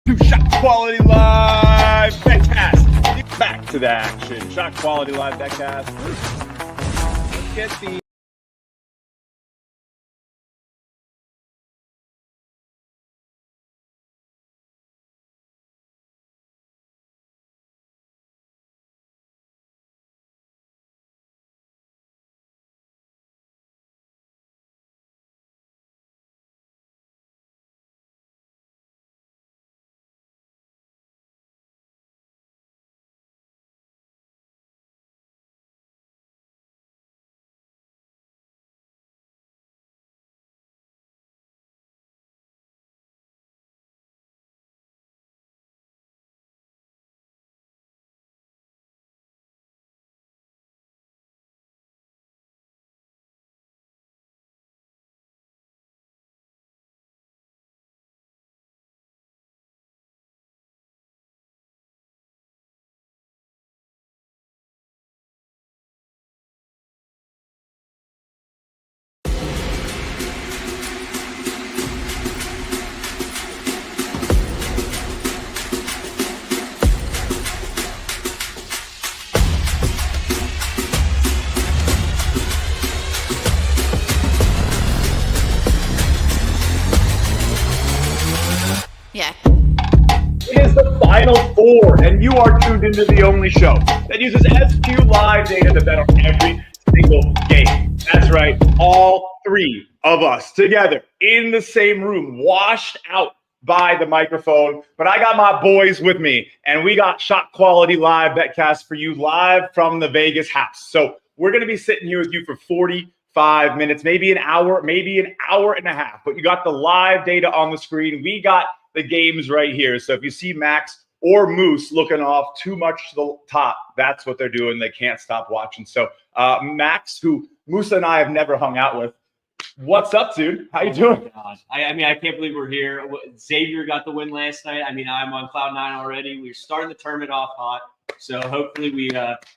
ShotQuality Live BetCast. Back to the action. ShotQuality Live BetCast. Let's get the Final Four, and you are tuned into the only show that uses SQLive data to bet on every single game. That's right, all three of us together in the same room, washed out by the microphone. But I got my boys with me, and we got ShotQuality Live BetCast for you live from the Vegas house. So we're going to be sitting here with you for 45 minutes, maybe an hour and a half. But you got the live data on the screen. We got the games right here. So if you see Max or Moose looking off too much to the top, that's what they're doing. They can't stop watching. So Max, who Musa and I have never hung out with, what's up, dude? How you doing? I mean, I can't believe we're here. Xavier got the win last night. I mean, I'm on cloud nine already. We're starting the tournament off hot. So hopefully we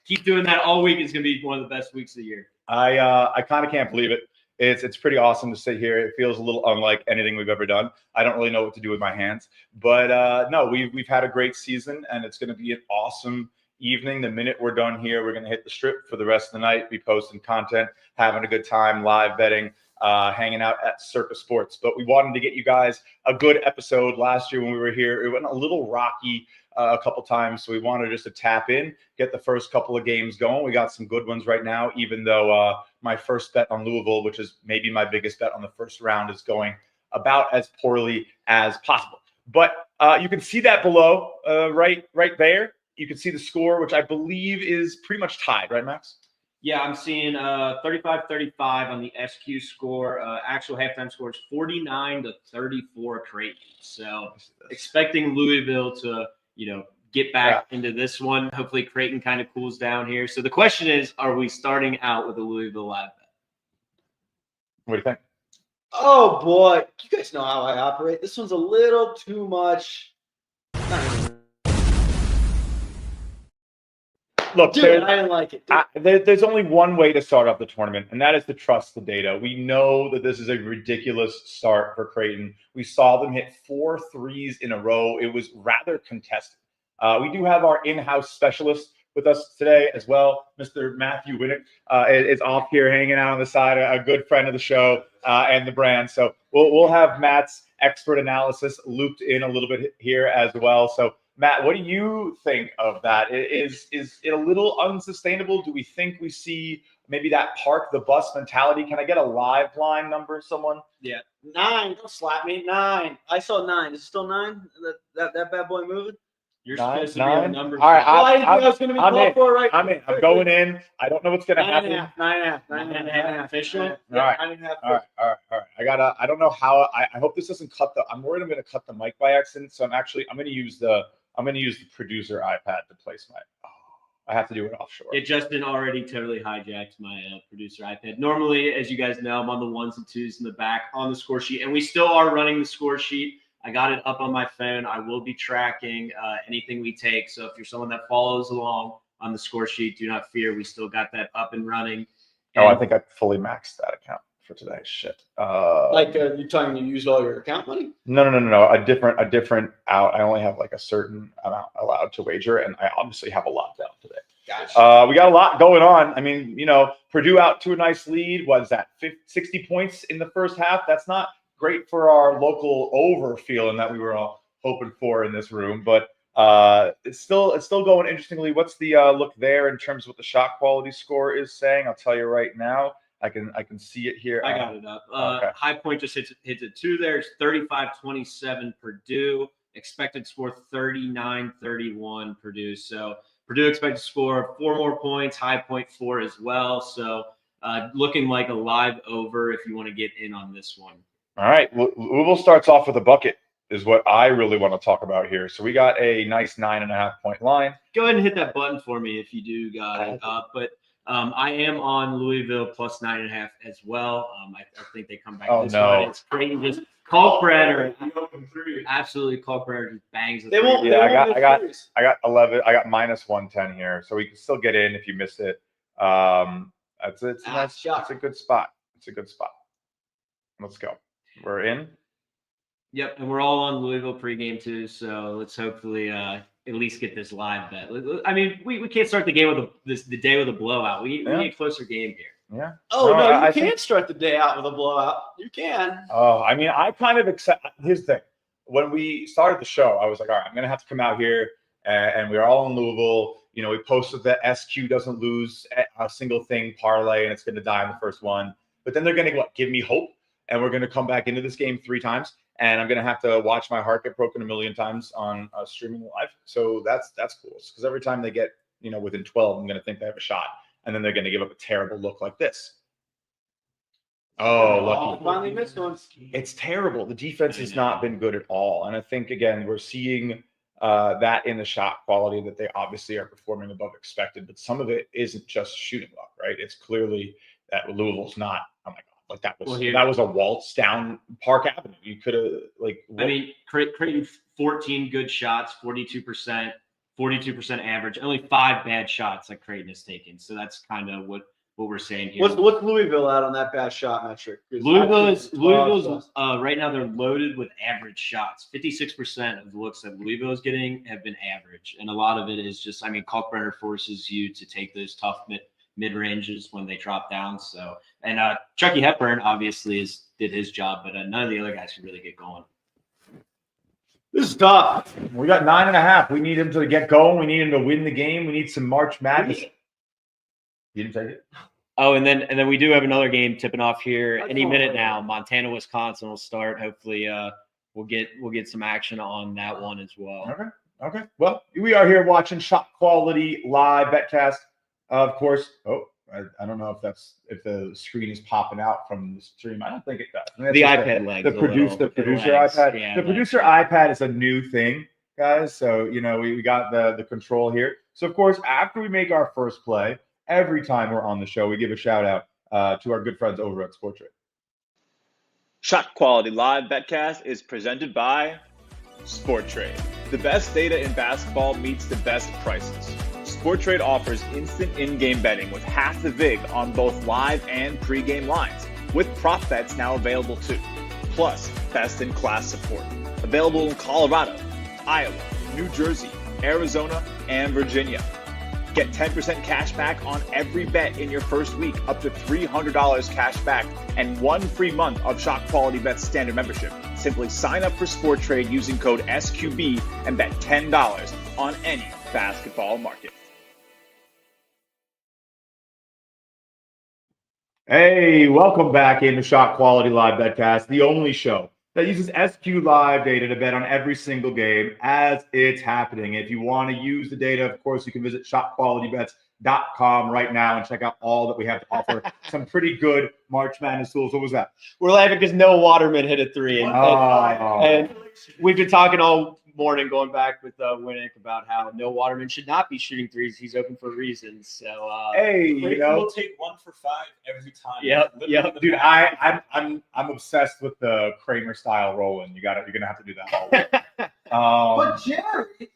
keep doing that all week. It's going to be one of the best weeks of the year. I kind of can't believe it. It's pretty awesome to sit here. It feels a little unlike anything we've ever done. I don't really know what to do with my hands, but no, we've had a great season, and it's going to be an awesome evening. The minute we're done here, we're going to hit the strip for the rest of the night, be posting content, having a good time, live betting, hanging out at Circus Sports. But we wanted to get you guys a good episode last year when we were here. It went a little rocky a couple times, so we wanted just to tap in, get the first couple of games going. We got some good ones right now, even though my first bet on Louisville, which is maybe my biggest bet on the first round, is going about as poorly as possible. But you can see that below, right there. You can see the score, which I believe is pretty much tied, right, Max? Yeah, I'm seeing 35-35 on the SQ score. Actual halftime score is 49-34 Creighton. So expecting Louisville to, get back into this one. Hopefully Creighton kind of cools down here. So the question is, are we starting out with a Louisville live bet? What do you think? Oh, boy. You guys know how I operate. This one's a little too much. Look, dude, I didn't like it. There's only one way to start off the tournament, and that is to trust the data. We know that this is a ridiculous start for Creighton. We saw them hit 4 threes in a row. It was rather contested. We do have our in-house specialist with us today as well. Mr. Matthew Winnick is off here hanging out on the side, a good friend of the show and the brand. So we'll have Matt's expert analysis looped in a little bit here as well. So Matt, what do you think of that? Is it a little unsustainable? Do we think we see maybe that park the bus mentality? Can I get a live line number, someone? Yeah, 9. Don't slap me. 9. I saw 9. Is it still 9? That bad boy moving? You're 9, supposed to 9? be on numbers. All right, I didn't think I was going to be called for right. I'm in. I'm going in. I don't know what's going to happen. 9.5 official. All right. 9.5. All right. I don't know how. I hope this doesn't cut the. I'm worried I'm going to cut the mic by accident. So I'm going to use the producer iPad to place my. I have to do it offshore. Yeah, Justin already totally hijacked my producer iPad. Normally, as you guys know, I'm on the 1s and 2s in the back on the score sheet, and we still are running the score sheet. I got it up on my phone. I will be tracking anything we take. So if you're someone that follows along on the score sheet, do not fear. We still got that up and running. And I think I fully maxed that account. for today. Shit. You're telling me you used all your account money? No. A different out. I only have like a certain amount allowed to wager, and I obviously have a lot down today. Gotcha. We got a lot going on. I mean, Purdue out to a nice lead. What is that? 60 points in the first half. That's not great for our local over feeling that we were all hoping for in this room, but it's still going interestingly. What's the look there in terms of what the shot quality score is saying? I'll tell you right now. I can see it here. I got it up. Okay. High point just hits it 2 there. It's 35-27 Purdue. Expected score 39-31 Purdue. So Purdue expected to score 4 more points. High point 4 as well. So looking like a live over if you want to get in on this one. All right. Well, Louisville starts off with a bucket is what I really want to talk about here. So we got a nice 9.5 point line. Go ahead and hit that button for me if you do got it. But I am on Louisville plus 9.5 as well. I think they come back. This one. It's crazy. Just Kalkbrenner, absolutely Kalkbrenner just bangs. They won't. Yeah, I got 11. I got minus 110 here, so we can still get in if you missed it. It's a good spot. It's a good spot. Let's go. We're in. Yep, and we're all on Louisville pregame too. So let's hopefully at least get this live bet. I mean, we can't start the game with the day with a blowout. We need a closer game here. Yeah. Oh, no, you can't start the day out with a blowout. You can. Oh, I mean, I kind of accept. Here's the thing. When we started the show, I was like, all right, I'm going to have to come out here, and we're all in Louisville. We posted that SQ doesn't lose a single thing parlay, and it's going to die on the first one. But then they're going to give me hope, and we're going to come back into this game 3 times, and I'm going to have to watch my heart get broken a million times on streaming live. So that's cool. Because every time they get, within 12, I'm going to think they have a shot. And then they're going to give up a terrible look like this. Oh, lucky. Finally missed one. It's terrible. The defense has not been good at all. And I think, again, we're seeing that in the shot quality that they obviously are performing above expected. But some of it isn't just shooting luck, right? It's clearly that Louisville's not, oh my God, like that was a waltz down Park Avenue. You could have, Creighton 14 good shots, 42%. 42% average, only 5 bad shots that Creighton has taken. So that's kind of what we're saying here. What's Louisville at on that bad shot metric? Louisville's right now they're loaded with average shots. 56% of the looks that Louisville is getting have been average, and a lot of it is just Kalkbrenner forces you to take those tough mid ranges when they drop down. So and Chucky Hepburn obviously did his job, but none of the other guys can really get going. This is tough. We got 9.5. We need him to get going. We need him to win the game. We need some March Madness. You didn't take it? Oh, and then we do have another game tipping off here any minute now. Montana, Wisconsin will start. Hopefully, we'll get some action on that one as well. Okay. Well, we are here watching ShotQuality Live BetCast. Of course. Oh, I don't know if the screen is popping out from the stream. I don't think it does. The iPad legs. The producer iPad. Yeah, the producer iPad is a new thing, guys. So we got the control here. So of course, after we make our first play, every time we're on the show, we give a shout out to our good friends over at SportTrade. ShotQuality Live BetCast is presented by SportTrade. The best data in basketball meets the best prices. SportTrade offers instant in-game betting with half the vig on both live and pre-game lines, with prop bets now available too. Plus, best-in-class support. Available in Colorado, Iowa, New Jersey, Arizona, and Virginia. Get 10% cash back on every bet in your first week, up to $300 cash back, and 1 free month of ShotQualityBets standard membership. Simply sign up for SportTrade using code SQB and bet $10 on any basketball market. Hey, welcome back into ShotQuality Live BetCast, the only show that uses SQ Live data to bet on every single game as it's happening. If you want to use the data, of course, you can visit ShotQualityBets.com right now and check out all that we have to offer. Some pretty good March Madness tools. What was that? We're laughing because Noah Waterman hit a 3. And we've been talking all morning going back with Winnick about how Noah Waterman should not be shooting 3s. He's open for reasons. So hey, we'll take 1 for 5 every time. Yep. Dude, I'm obsessed with the Kramer style rolling. You're gonna have to do that all week. But Jerry.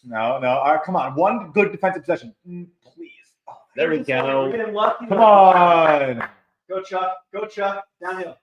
No. All right, come on. One good defensive possession, please. There we go. We're getting lucky. Come on. Go Chuck. Go Chuck. Downhill.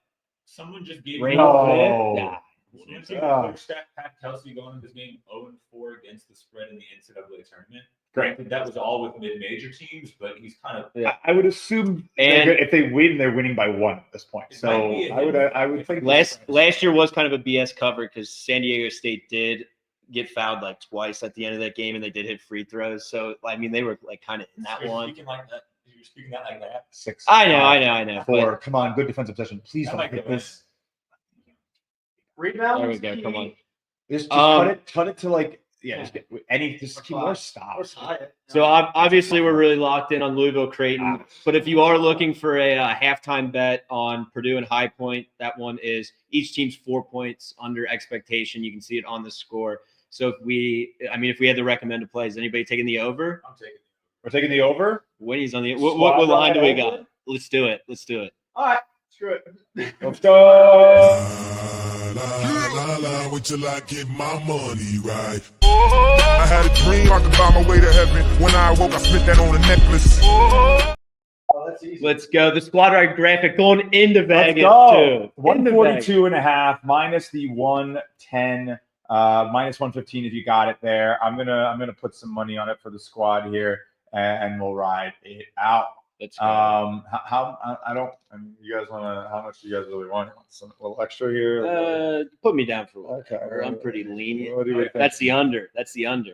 Someone just gave Rain me Nah. Someone gave me a quick stat. Pat Kelsey going into this game 0-4 against the spread in the NCAA tournament. Great. That was all with mid-major teams, but he's kind of. Yeah. I would assume if they win, they're winning by 1 at this point. So I would think last year was kind of a BS cover because San Diego State did get fouled like twice at the end of that game, and they did hit free throws. So I mean, they were like kind of in that one. Speaking like that. You're speaking that like that. 6. I know. 4. Come on, good defensive possession. Please don't hit this. Rebound. There we go. Come on. Just cut it to like just keep more stops. So obviously we're really locked in on Louisville Creighton, but if you are looking for a halftime bet on Purdue and High Point, that one is each team's 4 points under expectation. You can see it on the score. So if we had to recommend a play, is anybody taking the over? I'm taking it. We're taking the over. Winnie's on the what line do we got? Let's do it. All right. Screw it. Let's go. Wait till I get my money right. I had a dream I could buy my way to heaven. When I woke, I spent that on a necklace. Oh, that's easy. Let's go. The squad right graphic going into Vegas too. 142.5 minus the 110, minus 115 if you got it there. I'm gonna put some money on it for the squad here, and we'll ride it out. Let's go. You guys how much do you guys really want? Some little extra here? Put me down for one. Okay. I'm pretty lenient. What do we think? That's the under.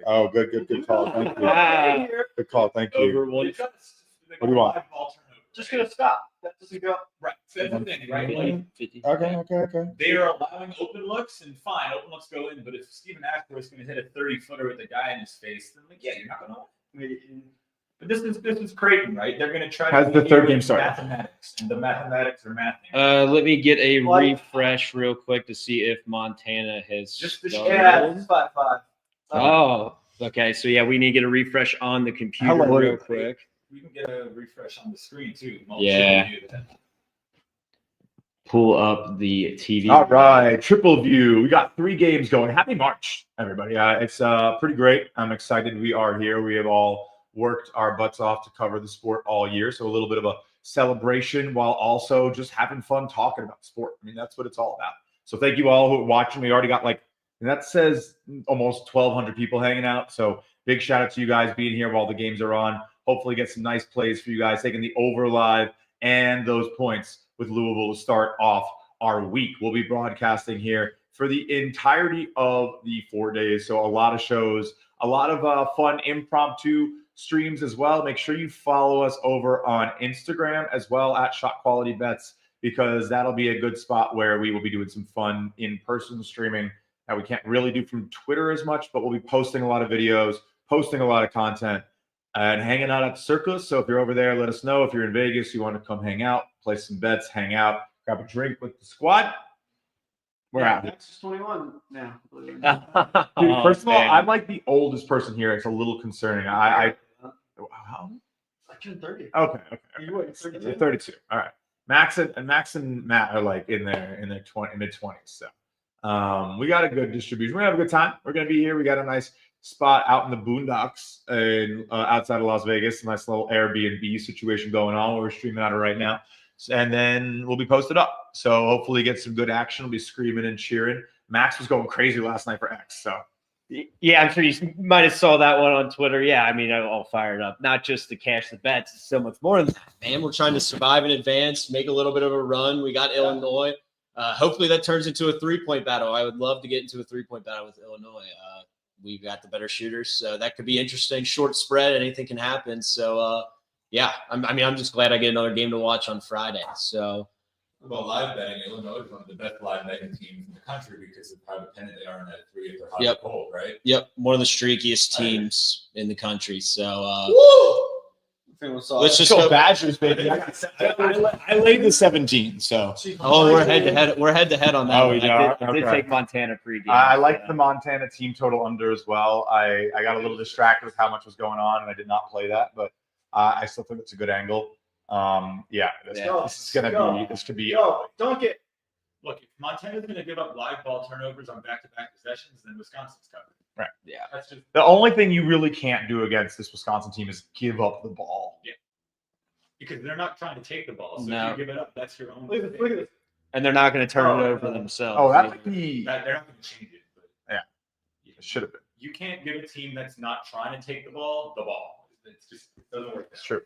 Oh, good call. Thank you. Good call. Thank you. Over one. What do you want? Just gonna stop. That doesn't go. Right. So that's the thing, right? Like, 50. Okay. they are allowing open looks, and fine, open looks go in. But if Steven Ackworth is going to hit a 30-footer with a guy in his face, then you're not going to win. But this is Creighton, right? They're going to try. How's the third game started? Mathematics, and the mathematics are mathing. Let me get a refresh real quick to see if Montana has Just the started. Yeah, it's 5-5. Oh, okay. So yeah, we need to get a refresh on the computer real quick. We can get a refresh on the screen too. Yeah. Pull up the TV. All right, triple view. We got 3 games going. Happy March, everybody. It's pretty great. I'm excited we are here. We have all worked our butts off to cover the sport all year. So a little bit of a celebration while also just having fun talking about sport. I mean, that's what it's all about. So thank you all who are watching. We already got that says almost 1,200 people hanging out. So big shout out to you guys being here while the games are on. Hopefully get some nice plays for you guys, taking the over live and those points with Louisville to start off our week. We'll be broadcasting here for the entirety of the 4 days. So a lot of shows, a lot of fun impromptu streams as well. Make sure you follow us over on Instagram as well at ShotQualityBets, because that'll be a good spot where we will be doing some fun in-person streaming that we can't really do from Twitter as much, but we'll be posting a lot of videos, posting a lot of content, and hanging out at the Circus. So if you're over there, let us know. If you're in Vegas, you want to come hang out, play some bets, hang out, grab a drink with the squad. We're out. That's 21 now. Dude, first of all, I'm like the oldest person here. It's a little concerning. How? I turned 30. Okay. You what, 32? 32. All right. Max and Matt are like in their mid-20s. So we got a good distribution. We're gonna have a good time. We're gonna be here. We got a nice spot out in the boondocks outside of Las Vegas. A nice little Airbnb situation going on. We're streaming out of right now. And then we'll be posted up. So hopefully get some good action. We'll be screaming and cheering. Max was going crazy last night for X. So yeah, I'm sure you might have saw that one on Twitter. Yeah, I mean, I'm all fired up. Not just to cash the bets. It's so much more than that, man. We're trying to survive in advance, make a little bit of a run. We got Illinois. Hopefully that turns into a 3-point battle. I would love to get into a 3-point battle with Illinois. We've got the better shooters, so that could be interesting. Short spread, anything can happen. So, yeah, I'm just glad I get another game to watch on Friday. So, Well, live betting, Illinois is one of the best live betting teams in the country because of how dependent they are on that 3 if they're hot and cold, right? Yep, one of the streakiest teams in the country. So, Let's just go Badgers, baby. I laid the 17, so. we're head to head. We're head to head on that. Oh, we are? I did Okay. take Montana pregame. I like the Montana team total under as well. I got a little distracted with how much was going on, and I did not play that, but I still think it's a good angle. This could be. Yo, don't get. Look, if Montana's going to give up live ball turnovers on back-to-back possessions, then Wisconsin's covered. Right. Yeah. That's just The only thing you really can't do against this Wisconsin team is give up the ball. you because they're not trying to take the ball. So No. if you give it up, that's your own. Look at this. And they're not going to turn it over themselves. Oh, that might be. They're not going to change it. But It should have been. you can't give a team that's not trying to take the ball. It's just it doesn't work. It's true.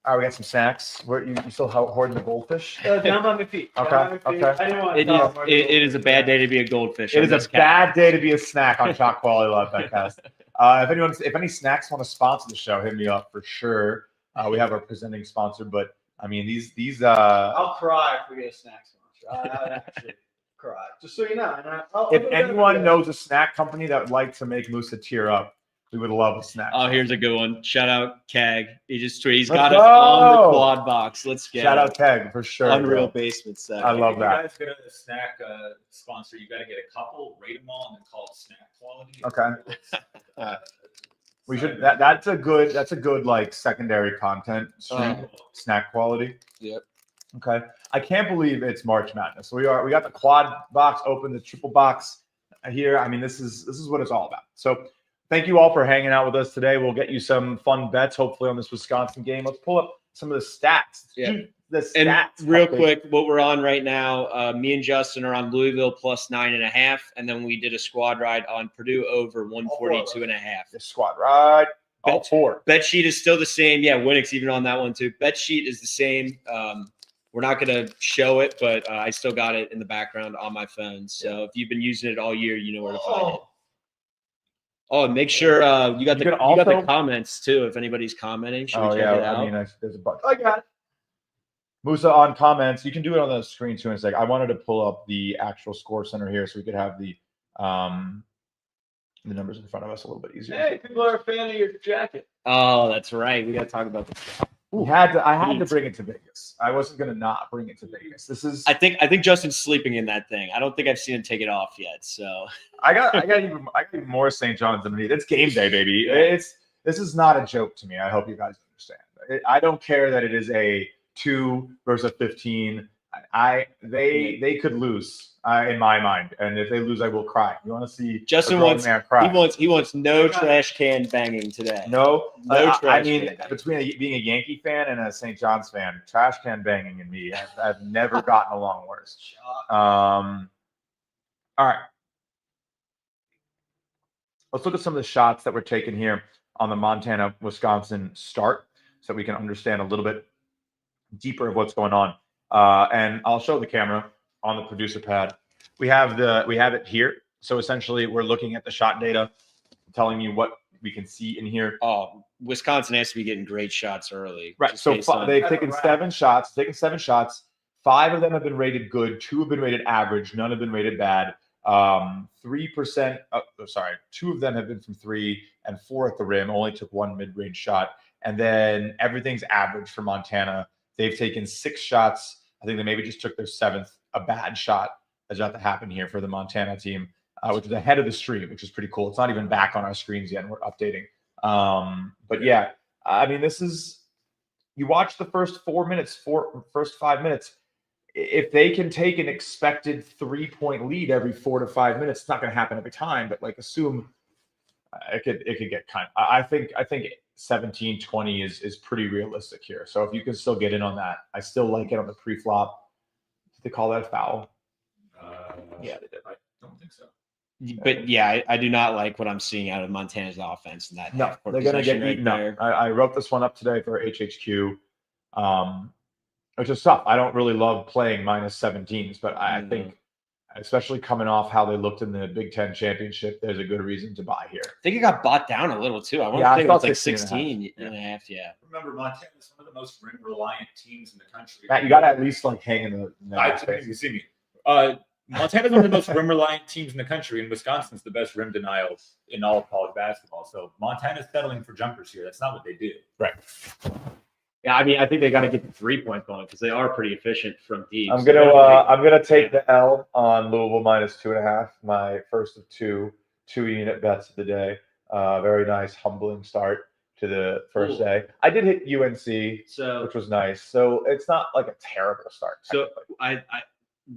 All right, we got some snacks. Where you still hoarding the goldfish? Down by my feet. Okay, Down by my feet. okay. I didn't want It to talk it is a bad day to be a goldfish. It on is this a bad day to be a snack on ShotQuality Live BetCast. If any snacks want to sponsor the show, hit me up for sure. We have our presenting sponsor, but I mean these. I'll cry if we get a snack sponsor. I'd actually cry. Just so you know. And If anyone knows a snack company that would like to make Musa tear up, we would love a snack. Oh, here's a good one. Shout out Keg. He just tweeted. He's Let's got go. us on the quad box. Let's get Shout it. out Keg for sure. Unreal bro. basement set. I love if that. you guys get a snack sponsor, you got to get a couple, rate them all, and then call it snack quality. Okay. We should. That's a good like secondary content stream. Snack quality. Yep. Okay. I can't believe it's March Madness. We got the quad box open, the triple box here. I mean, this is what it's all about. So thank you all for hanging out with us today. We'll get you some fun bets, hopefully, on this Wisconsin game. Let's pull up some of the stats. Yeah. The stats. And real quick, what we're on right now, me and Justin are on Louisville plus 9.5, and then we did a squad ride on Purdue over 142.5. The squad ride. All Bet- four. Bet sheet is still the same. Yeah, Winnick's even on that one too. Bet sheet is the same. We're not going to show it, but I still got it in the background on my phone. So if you've been using it all year, you know where to find it. Oh, and make sure you got the comments too. If anybody's commenting, should we check it out? I mean, there's a bunch. I got it. Musa on comments. You can do it on the screen too in a sec. I wanted to pull up the actual score center here so we could have the numbers in front of us a little bit easier. Hey, people are a fan of your jacket. Oh, that's right. We got to talk about this. I had to bring it to Vegas. I wasn't gonna not bring it to Vegas. This is. I think Justin's sleeping in that thing. I don't think I've seen him take it off yet. So I got even more St. John's than me. It's game day, baby. This is not a joke to me. I hope you guys understand. I don't care that it is a 2 versus a 15. They could lose in my mind, and if they lose, I will cry. You want to see Justin a grown wants man cry? he wants no trash can banging today. No trash I mean, can. between being a Yankee fan and a St. John's fan, trash can banging and me, I've never gotten along worse. All right. Let's look at some of the shots that were taken here on the Montana-Wisconsin start so we can understand a little bit deeper of what's going on. And I'll show the camera on the producer pad. We have it here. So essentially we're looking at the shot data, telling you what we can see in here. Oh, Wisconsin has to be getting great shots early. Right. So they've taken 7 shots. 5 of them have been rated good. 2 have been rated average. None have been rated bad. 3%. 2 of them have been from 3 and 4 at the rim. Only took 1 mid-range shot. And then everything's average for Montana. They've taken 6 shots. I think they maybe just took their 7th, a bad shot that's about to happen here for the Montana team, which is ahead of the stream, which is pretty cool. It's not even back on our screens yet, and we're updating. But yeah, I mean, you watch the first 5 minutes. If they can take an expected 3-point lead every 4 to 5 minutes, it's not going to happen every time, but like assume it could get kind of, I think 17-20 is pretty realistic here. So if you can still get in on that, I still like it on the pre-flop. Did they call that a foul? Yeah, they did. I don't think so. But yeah, I do not like what I'm seeing out of Montana's offense in that. No, they're going to get eaten up. I wrote this one up today for HHQ, which is tough. I don't really love playing -17s, but I think, especially coming off how they looked in the Big Ten championship, there's a good reason to buy here. I think it got bought down a little too. I want to think it was like 16 and a half. Yeah. Remember, Montana is one of the most rim-reliant teams in the country. Matt, you got to at least like hang in the I think you see me. Montana's one of the most rim-reliant teams in the country, and Wisconsin's the best rim denial in all of college basketball. So Montana's settling for jumpers here. That's not what they do. Right. Yeah, I mean, I think they got to get the 3-point going because they are pretty efficient from deep. I'm gonna take the L on Louisville -2.5. My first of 2-unit bets of the day. Very nice, humbling start to the first day. I did hit UNC, which was nice. So it's not like a terrible start. So I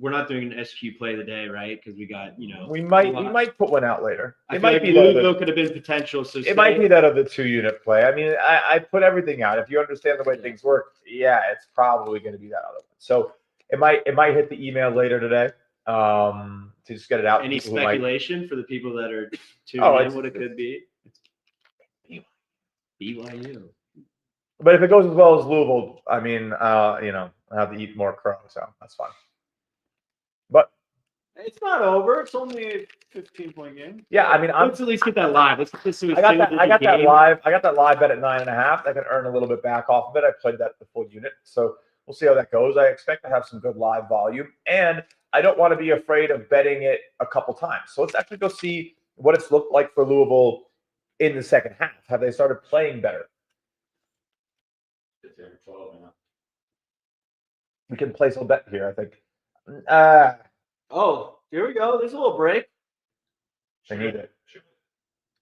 we're not doing an SQ play of the day, right? Because we got, we might put one out later. I It feel might like be Louisville could have been potential. So it might be that of the 2-unit play. I mean, I put everything out. If you understand the way things work, yeah, it's probably going to be that other one. So it might hit the email later today to just get it out. Any speculation for the people that are tuning in what it could be? BYU. But if it goes as well as Louisville, I mean, I have to eat more crow, so that's fine. But It's not over. It's only a 15-point game. yeah, I mean, Let's at least get that live. Let's get this to a I got that game. live. I got that live bet at 9.5. I can earn a little bit back off of it. I played that the full unit, so we'll see how that goes. I expect to have some good live volume, and I don't want to be afraid of betting it a couple times. So let's actually go see what it's looked like for Louisville in the second half. Have they started playing better? We can place a bet here, I think. Oh, here we go. There's a little break. They need it.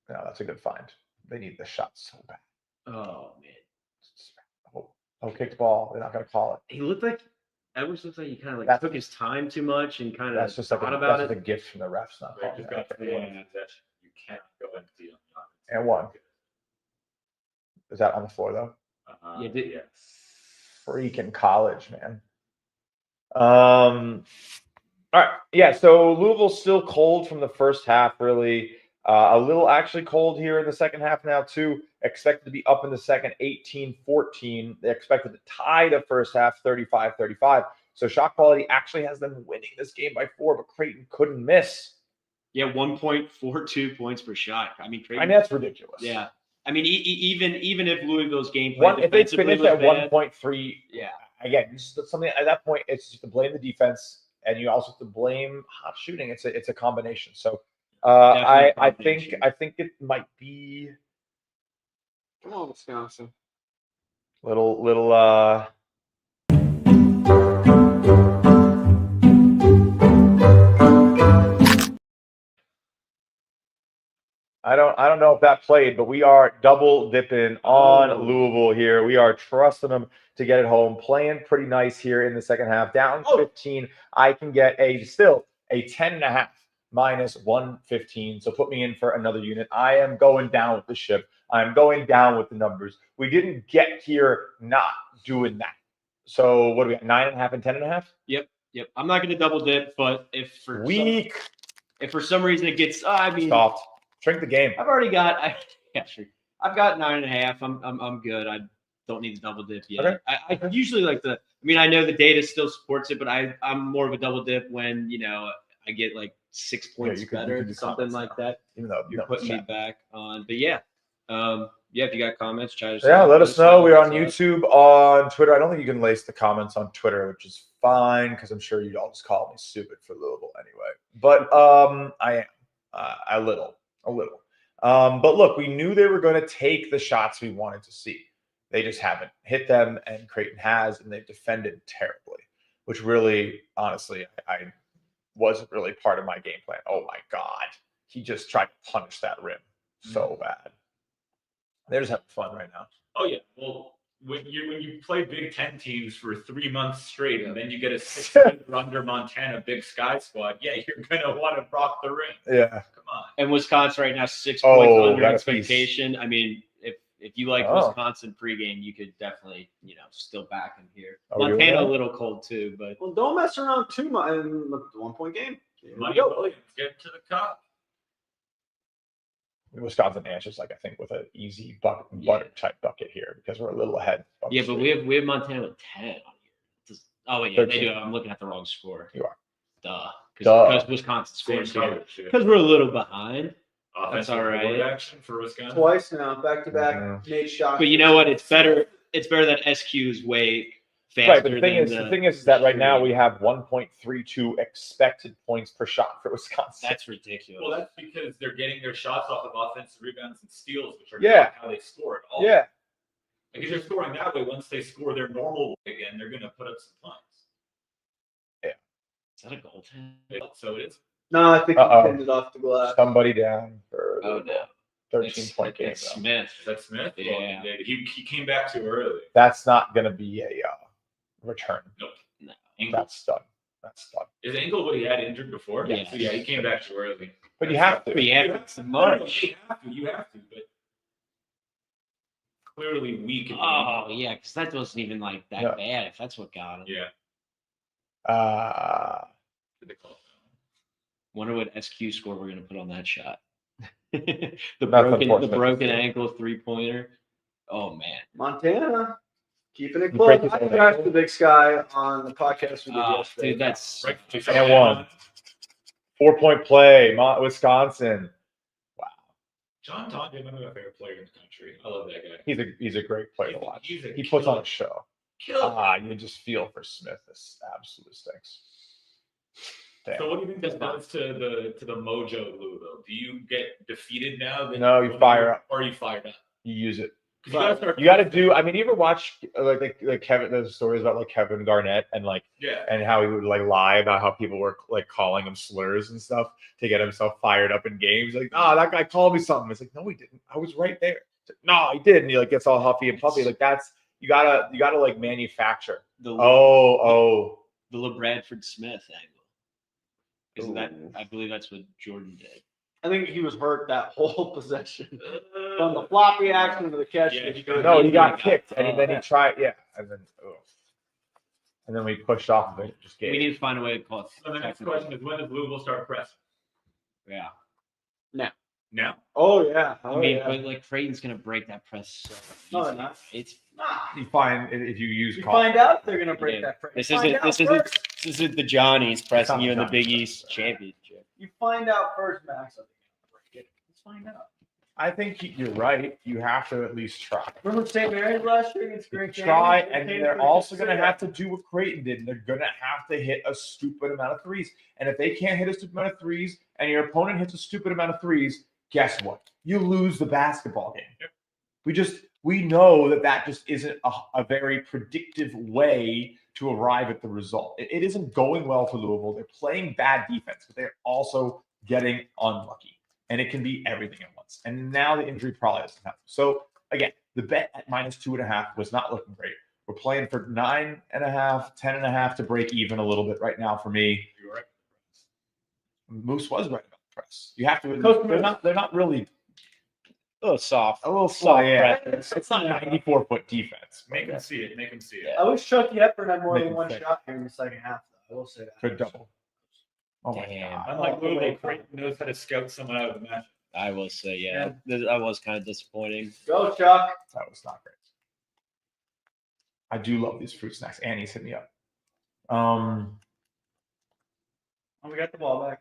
No, that's a good find. They need the shot so bad. Oh man. Oh, kicked ball. They're not going to call it. He looked like Edwards looks like he kind of That's- took his time too much and kind of That's just like thought about that's it. just a gift from the refs. Not Right, calling just it. got to you can't go empty on the And one. Is that on the floor though? Yes. Freaking college, man. All right. Yeah. So Louisville's still cold from the first half, really. A little actually cold here in the second half now, too. Expected to be up in the second 18-14. They expected to tie the first half 35-35. So ShotQuality actually has them winning this game by 4, but Creighton couldn't miss. Yeah, 1.42 points per shot. I mean, I mean, that's ridiculous. Yeah. I mean, even if Louisville's game plan If they defensively finish was at bad, 1.3, yeah. Again, it's something at that point, it's just to blame the defense, and you also have to blame hot shooting. It's a combination. So I think it might be Come on, Wisconsin. little I don't know if that played, but we are double dipping on Louisville here. We are trusting them to get it home, playing pretty nice here in the second half. Down 15, I can get still a 10.5 minus 115. So put me in for another unit. I am going down with the ship. I'm going down with the numbers. We didn't get here not doing that. So what do we got? 9.5 and 10.5? Yep. I'm not going to double dip, but if for some reason it gets, soft. Shrink the game. I've already got. Sure. I've got 9.5. I'm good. I don't need to double dip yet. Okay. I usually like the. I mean, I know the data still supports it, but I'm more of a double dip when I get like 6 points better, something like that. Even though you're putting me back on, but yeah, if you got comments, try to let us know. We're on YouTube, on Twitter. I don't think you can lace the comments on Twitter, which is fine because I'm sure you'd all just call me stupid for Louisville anyway. But I am a little. But look, we knew they were going to take the shots we wanted to see. They just haven't hit them, and Creighton has, and they've defended terribly, which really, honestly, I wasn't really part of my game plan. Oh my God. He just tried to punish that rim so bad. They're just having fun right now. Oh yeah. Well, when you play Big Ten teams for 3 months straight, and then you get a 6 under Montana Big Sky squad, yeah, you're gonna want to rock the rim. Yeah. Come on. And Wisconsin right now 6 points under that expectation. I mean, if you like Wisconsin pregame, you could definitely still back him here. Montana a little cold too, but don't mess around too much in the 1 point game. Money Williams, get to the cup. Wisconsin answers I think with an easy butter type bucket here because we're a little ahead. Yeah, but we have Montana with 10 on here. Oh wait, yeah, 13. They do. I'm looking at the wrong score. You are. Duh. Because Wisconsin scores here. Because we're a little behind. That's all right. Action for Wisconsin. Twice now, back to back. Made shots. But you know what? It's better. It's better that SQ is way faster. Right, but the thing is that right now we have 1.32 expected points per shot for Wisconsin. That's ridiculous. Well, that's because they're getting their shots off of offensive rebounds and steals, which are not how they score at all. Yeah. Like if they're scoring that way, once they score their normal way again, they're going to put up some points. Yeah. Is that a goaltend? So it is. No, I think he pinned it off the glass. Somebody down for 13-point game. It's Smith. Is that Smith? Yeah. Well, he came back too early. That's not going to be a return. Nope. No. That's done. His ankle, what he had injured before? Yeah. So, he came back too early. But you have to. Yeah, it's March. You have to, but clearly weak. In the Oh, ankle. yeah, because that wasn't even like that Yeah. bad, if that's what got him. Yeah. Did they call it? Wonder what SQ score we're going to put on that shot. the unfortunate. broken ankle 3-pointer. Oh, man. Montana. Keeping it You break close. his I ankle. crashed the big sky on the podcast we did yesterday. Dude, that's Right. And one. 4-point play, Wisconsin. Wow. John Tonje, one of my favorite players in the country. I love that guy. He's a great player to watch. He's a He puts on killer. a show. Killer. You just feel for Smith. This absolutely stinks. Damn. So what do you think this does to the mojo of Louisville? Do you get defeated now? No, you fire up. Or you fired up? You use it. 'Cause you gotta start. You got to do. I mean, you ever watch like Kevin? There's stories about like Kevin Garnett and Yeah. and how he would like lie about how people were like calling him slurs and stuff to get himself fired up in games. Like, that guy called me something. It's like, no, he didn't. I was right there. It's like, no, he did. And he like gets all huffy and puffy. Like that's you gotta like manufacture. the LeBradford Smith angle. Isn't that? I believe that's what Jordan did. I think he was hurt that whole possession. From the floppy action to the catch. Yeah, No, he got kicked and then he tried. Yeah, and then we pushed off of it. Just We gave. need to find a way to call it. So the next question is, when does Louisville start pressing? Yeah. Now. Oh, yeah. I mean, but like Creighton's going to break that press. So No, they're easy. not. It's You find if you use. You call- find out if they're going to break Yeah. that press. This You find isn't out first. this isn't the Johnnies pressing not you in the the Big Johnnies. East championship. You find out first, Max. I think they're going to break it. Let's find out. I think you're right. You have to at least try. Remember St. Mary's last year against Great Try, Canyon? and They came they're through also the going to six. have to do what Creighton did. They're going to have to hit a stupid amount of threes. And if they can't hit a stupid amount of threes, and your opponent hits a stupid amount of threes, guess what? You lose the basketball game. We know that just isn't a very predictive way to arrive at the result. It isn't going well for Louisville. They're playing bad defense, but they're also getting unlucky. And it can be everything at once. And now the injury probably doesn't happen. So again, the bet at -2.5 was not looking great. We're playing for 9.5, 10.5 to break even a little bit right now for me. You're right. Moose was right about the press. You have to. Coach They're not really A little soft. a little slow. Yeah, press. it's not 94-foot defense. Make them see it. Make them see it. I wish Chuck Yepper had more Make than him one think. shot here in the second half, though. I will say that. Could double. Oh my Damn. god. Unlike Louisville, Creighton knows how to scout someone out of the match. I will say, yeah. That was kind of disappointing. Go, Chuck. That was not great. I do love these fruit snacks. Annie's hit me up. Oh, we got the ball back.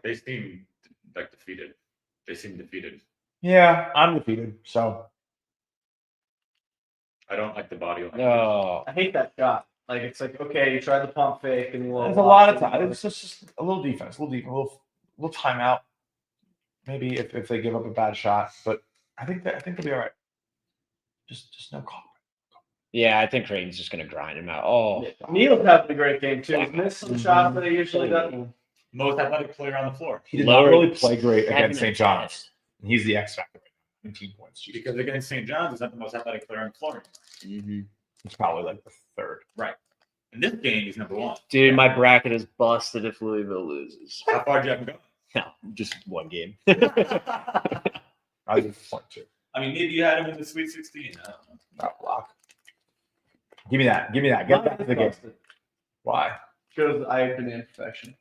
They seem like defeated. They seem defeated. Yeah, I'm defeated. So I don't like the body language. No. I hate that shot. Like, it's like, okay, you tried the pump fake and there's a lot of time. It's just a little defense, a little timeout. Maybe if they give up a bad shot, but I think they'll be all right. Just no call. Yeah, I think Creighton's just going to grind him out. Oh, Neal's having a great game, too. He's missed some shots that he usually doesn't. Most athletic player on the floor. He did Lower not really play great 7 against St. and John's. And he's the X factor. 19 points. Jesus. Because against St. John's, he's not the most athletic player on the floor. It's probably like the third. In this game, he's number one. dude, my bracket is busted if Louisville loses. How far do you have to go? No, just one game. I was point two. I mean, maybe you had him in the Sweet 16. I don't know. Not block. Give me that. Get back to the game. Why? Because I demand perfection.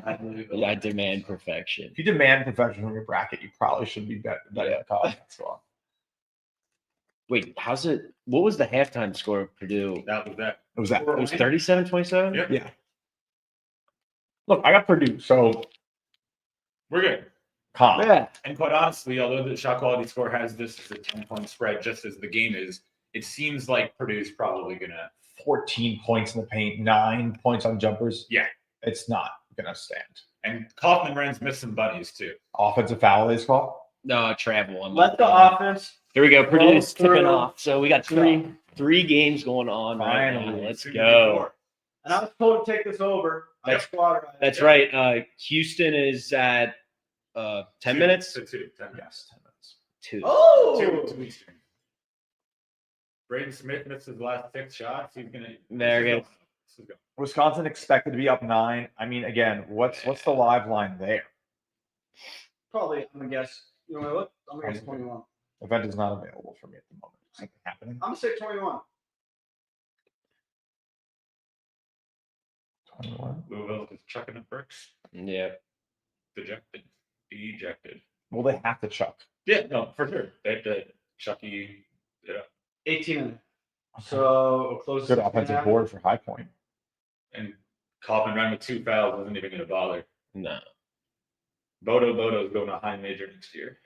I believe it. I demand perfection. If you demand perfection from your bracket, you probably should be betting the college basketball. Wait, what was the halftime score of Purdue? That was that. It was that. It was 37-27? Yep. Yeah. Look, I got Purdue, so We're good. calm. Yeah. And quite honestly, although the shot quality score has this as a 10-point spread, just as the game is, it seems like Purdue's probably going to. 14 points in the paint, 9 points on jumpers. Yeah. It's not going to stand. And Kaufman Rand's missed some bunnies, too. Offensive foul is called. No, travel. Let the offense. Here we go. Purdue's Roll tipping through. off. So we got three games going on right now. Finally. Let's 2-4. go. And I was told to take this over. That's right. Houston is at 10 minutes. So 2. 10 minutes. Yes, 10 minutes. 2. Oh! 2 Eastern. Braden Smith missed his last 6 shots. He's going to. There you go. This is good. Wisconsin expected to be up 9. I mean, again, what's the live line there? Probably, I'm gonna guess. You know what? I'm gonna guess 21. Event is not available for me at the moment. Something happening. I'm gonna say 21. 21. Louisville is chucking up bricks. Yeah. Ejected. Well, they have to chuck. Yeah, no, for sure. They have to Chucky. Yeah. 18. So close. Good offensive board for High Point. And Kaufman ran with 2 fouls. Wasn't even going to bother. No. Bodo is going to high major next year.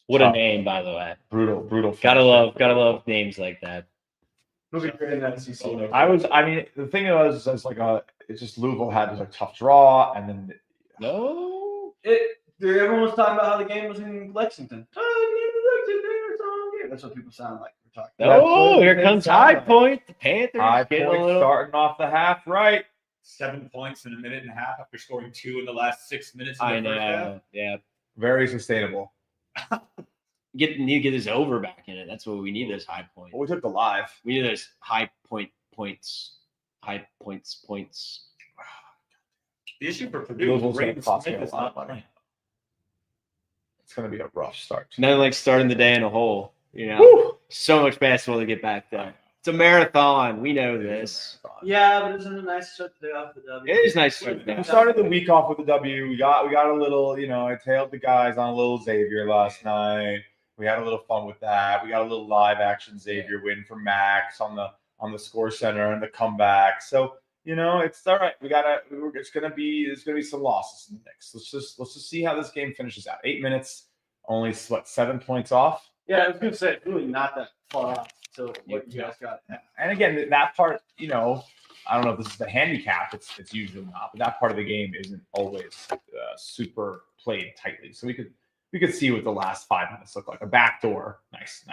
What a name, by the way. Brutal. Gotta love names like that. Who'll be great in that SEC? I mean, the thing was, it's like it's just Louisville had this like tough draw, and then No. Everyone was talking about how the game was in Lexington. That's what people sound like. We're talking. No, here comes High Point. The Panthers High getting Point a little. starting off the half right. 7 points in a minute and a half after scoring 2 in the last 6 minutes. Of I the first half. know. Yeah. Very sustainable. Need to get this over back in it. That's what we need. Those high points. Well, we took the live. We need those high points. High points. The issue for Purdue Louisville's is gonna Braden cost me Smith a is lot not of money. playing. It's going to be a rough start. Nothing like starting the day in a hole. You know, Woo! so much basketball to get back there. It's a marathon. We know this. Yeah, but isn't it nice to start the day off with the W? It is nice to start the day. We started the week off with the W. We got a little, I tailed the guys on a little Xavier last night. We had a little fun with that. We got a little live action Xavier win for Max on the Score Center and the comeback. So it's all right. There's gonna be some losses in the mix. Let's just see how this game finishes out. 8 minutes, only 7 points off. Yeah, I was gonna say it's really not that far off. So what you guys got? And again, that part, I don't know if this is the handicap. It's usually not, but that part of the game isn't always super played tightly. So we could see what the last 5 minutes look like. A backdoor, nice.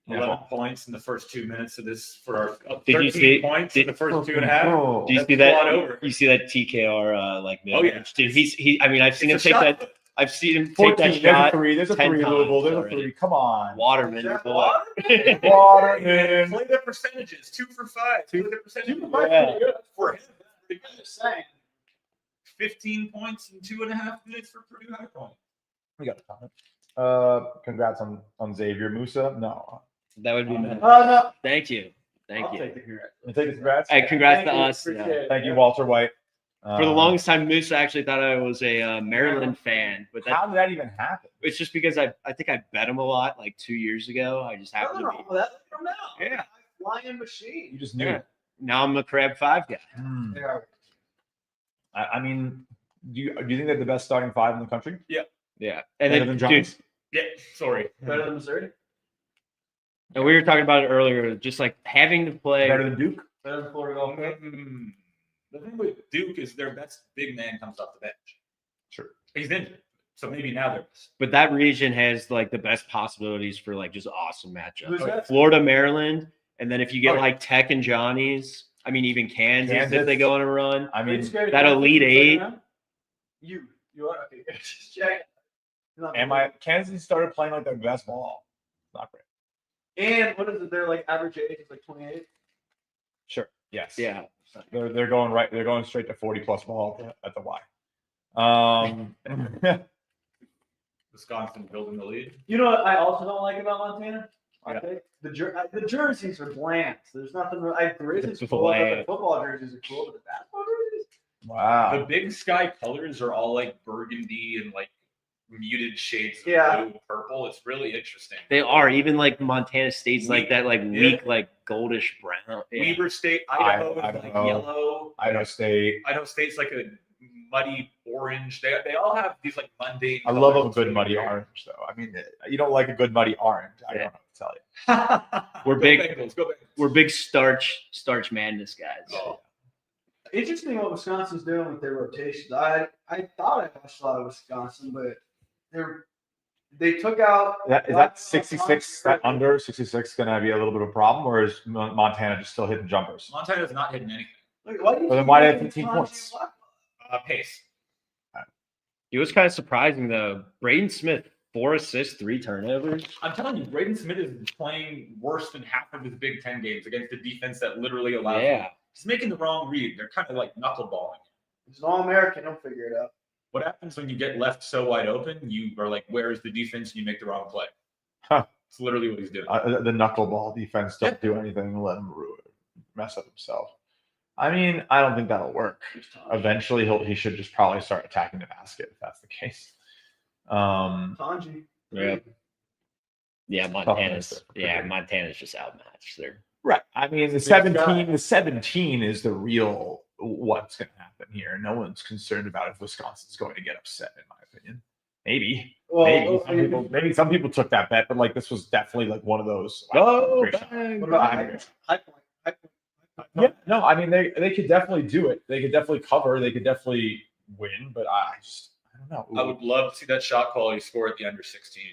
11 points in the first 2 minutes of this for our 13 Did you see- points in the first 2.5. Do you see that? You see that TKR mid-range? Dude, he. I mean, I've seen him take that. I've seen him take 14, that shot. There's a 10 three, Louisville. There's a already. 3. Come on. Waterman, boy. Waterman. Play the percentages. 2 for 5. Play the percentages. Yeah. For him. Just saying. 15 points in 2.5 minutes for Purdue High Point. We got a comment. Congrats on Xavier. Musa. No. That would be nice. No. Thank you. I'll you. take the congrats. You take the congrats. Hey, congrats Thank to you. us. Appreciate Yeah. it. Thank you, Walter White. For the longest time, Musa actually thought I was a Maryland fan, but How did that even happen? it's just because I think I bet him a lot like 2 years ago. I just happened Nothing to wrong with that. From now. Yeah. Flying machine. You just knew. Yeah. Now I'm a Crab 5 guy. Yeah. I mean, do you think they're the best starting 5 in the country? Yeah. And Better then, than dude, Johnny's? Yeah, sorry. Better than Missouri. and we were talking about it earlier, just like having to play. Better than Duke? Better than Florida Gulf. The thing with Duke is their best big man comes off the bench. Sure. He's injured. So maybe now they're best. But that region has like the best possibilities for like just awesome matchups. Who's that? Florida, Maryland, and then if you get Oh, yeah. like Tech and Johnny's, I mean even Kansas if they go on a run. I mean, that Elite Eight. You are okay. Just check. Kansas started playing like their best ball. Not great. And what is it? Their like average age is like 28. Sure. Yes. Yeah. They're going right. They're going straight to 40+ ball at the Y. Wisconsin building the lead. You know what I also don't like about Montana? Yeah. Okay. The jerseys are bland. So there's nothing. The jerseys are It's cool. bland. The football jerseys are cool, but the basketball jerseys. Wow. The Big Sky colors are all like burgundy and like muted shades of Yeah. blue, purple. It's really interesting. They are even like Montana State's like that, like Yeah. weak, like goldish brown. Yeah. Weber State, Idaho, is Idaho. like yellow. Idaho State. Idaho State's like a muddy orange. They all have these like mundane. I love a colors. good muddy orange, though. I mean, you don't like a good muddy orange. I don't know what to tell you. We're Go big- Bengals, go Bengals. We're big starch madness guys. Oh. Interesting what Wisconsin's doing with their rotations. I thought I watched a lot of Wisconsin, but they took out. Is that 66? That under 66 going to be a little bit of a problem, or is Montana just still hitting jumpers? Montana's not hitting anything. Look, why do you Well, then keep why do they have making 15 Tonji points? Black? Pace. It was kind of surprising though. Braden Smith, 4 assists, 3 turnovers. I'm telling you, Braden Smith is playing worse than half of his Big Ten games against a defense that literally allows him Yeah. He's making the wrong read. They're kind of like knuckleballing. He's an All-American. He'll figure it out. What happens when you get left so wide open? You are like, where is the defense? And you make the wrong play. Huh. It's literally what he's doing. The knuckleball defense don't do anything and let him mess up himself. I mean, I don't think that'll work. Eventually, he should just probably start attacking the basket if that's the case. Tanji. Yeah, Montana's just outmatched. They're right. I mean, the 17 is the real what's going to happen here. No one's concerned about if Wisconsin's going to get upset, in my opinion. Maybe some people took that bet, but like this was definitely like one of those. What about high point? Yeah, no, I mean they could definitely do it. They could definitely cover. They could definitely win, but I don't know. I would love to see that shot quality score at the under 16.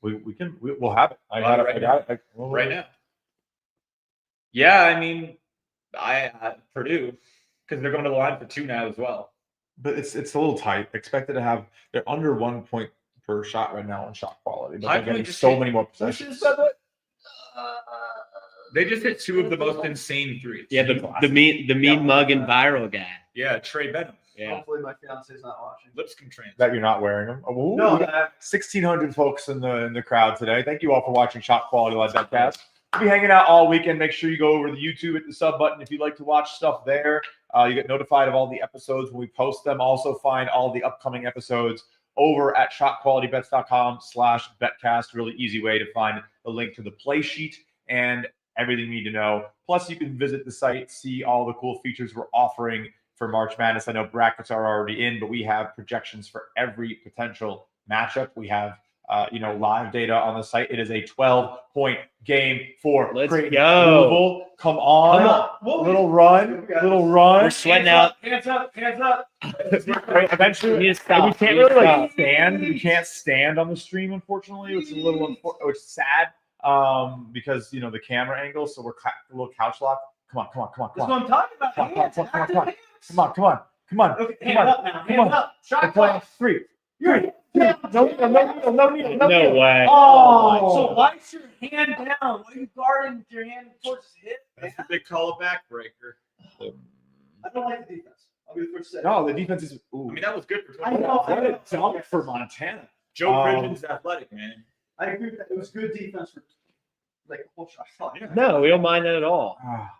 We'll have it. I got it right now. Yeah, I mean, Purdue, because they're going to the line for 2 now as well. But it's a little tight. Expected to have they're under 1 point per shot right now on shot quality, but they're getting so many more possessions. They just hit 2 of the most insane threes. Yeah, the mean mug and viral guy. Yeah, Trey Benham. Yeah. Hopefully my fiance's not watching. Lipscomb trains. That you're not wearing them. Oh, No, we got 1,600 folks in the crowd today. Thank you all for watching ShotQuality Live BetCast. We'll be hanging out all weekend. Make sure you go over to the YouTube, hit the sub button if you'd like to watch stuff there. You get notified of all the episodes when we post them. Also find all the upcoming episodes over at ShotQualityBets.com/BetCast. Really easy way to find the link to the play sheet and everything you need to know. Plus, you can visit the site, see all the cool features we're offering for March Madness. I know brackets are already in, but we have projections for every potential matchup. We have live data on the site. It is a 12-point game for Louisville. Come on. Little run. We're sweating out. Hands up. Eventually, we can't really stand. We can't stand on the stream, unfortunately, which is which is sad because the camera angle. So we're a little couch locked. Come on. That's what I'm talking about. Come on. Okay, hand up now. Hand up. Shot clock. 3. You're No way. Oh, so why is your hand down? Why are you guarding with your hand towards his hip? That's what they call a backbreaker. I don't like the defense. I'll be the first to say. No, the defense is. Ooh. I mean, that was good for 20. I know. What a jump for Montana. Joe Bridgen's athletic, man. I agree with that. It was good defense for like a whole shot clock. Yeah. No, we don't mind that at all.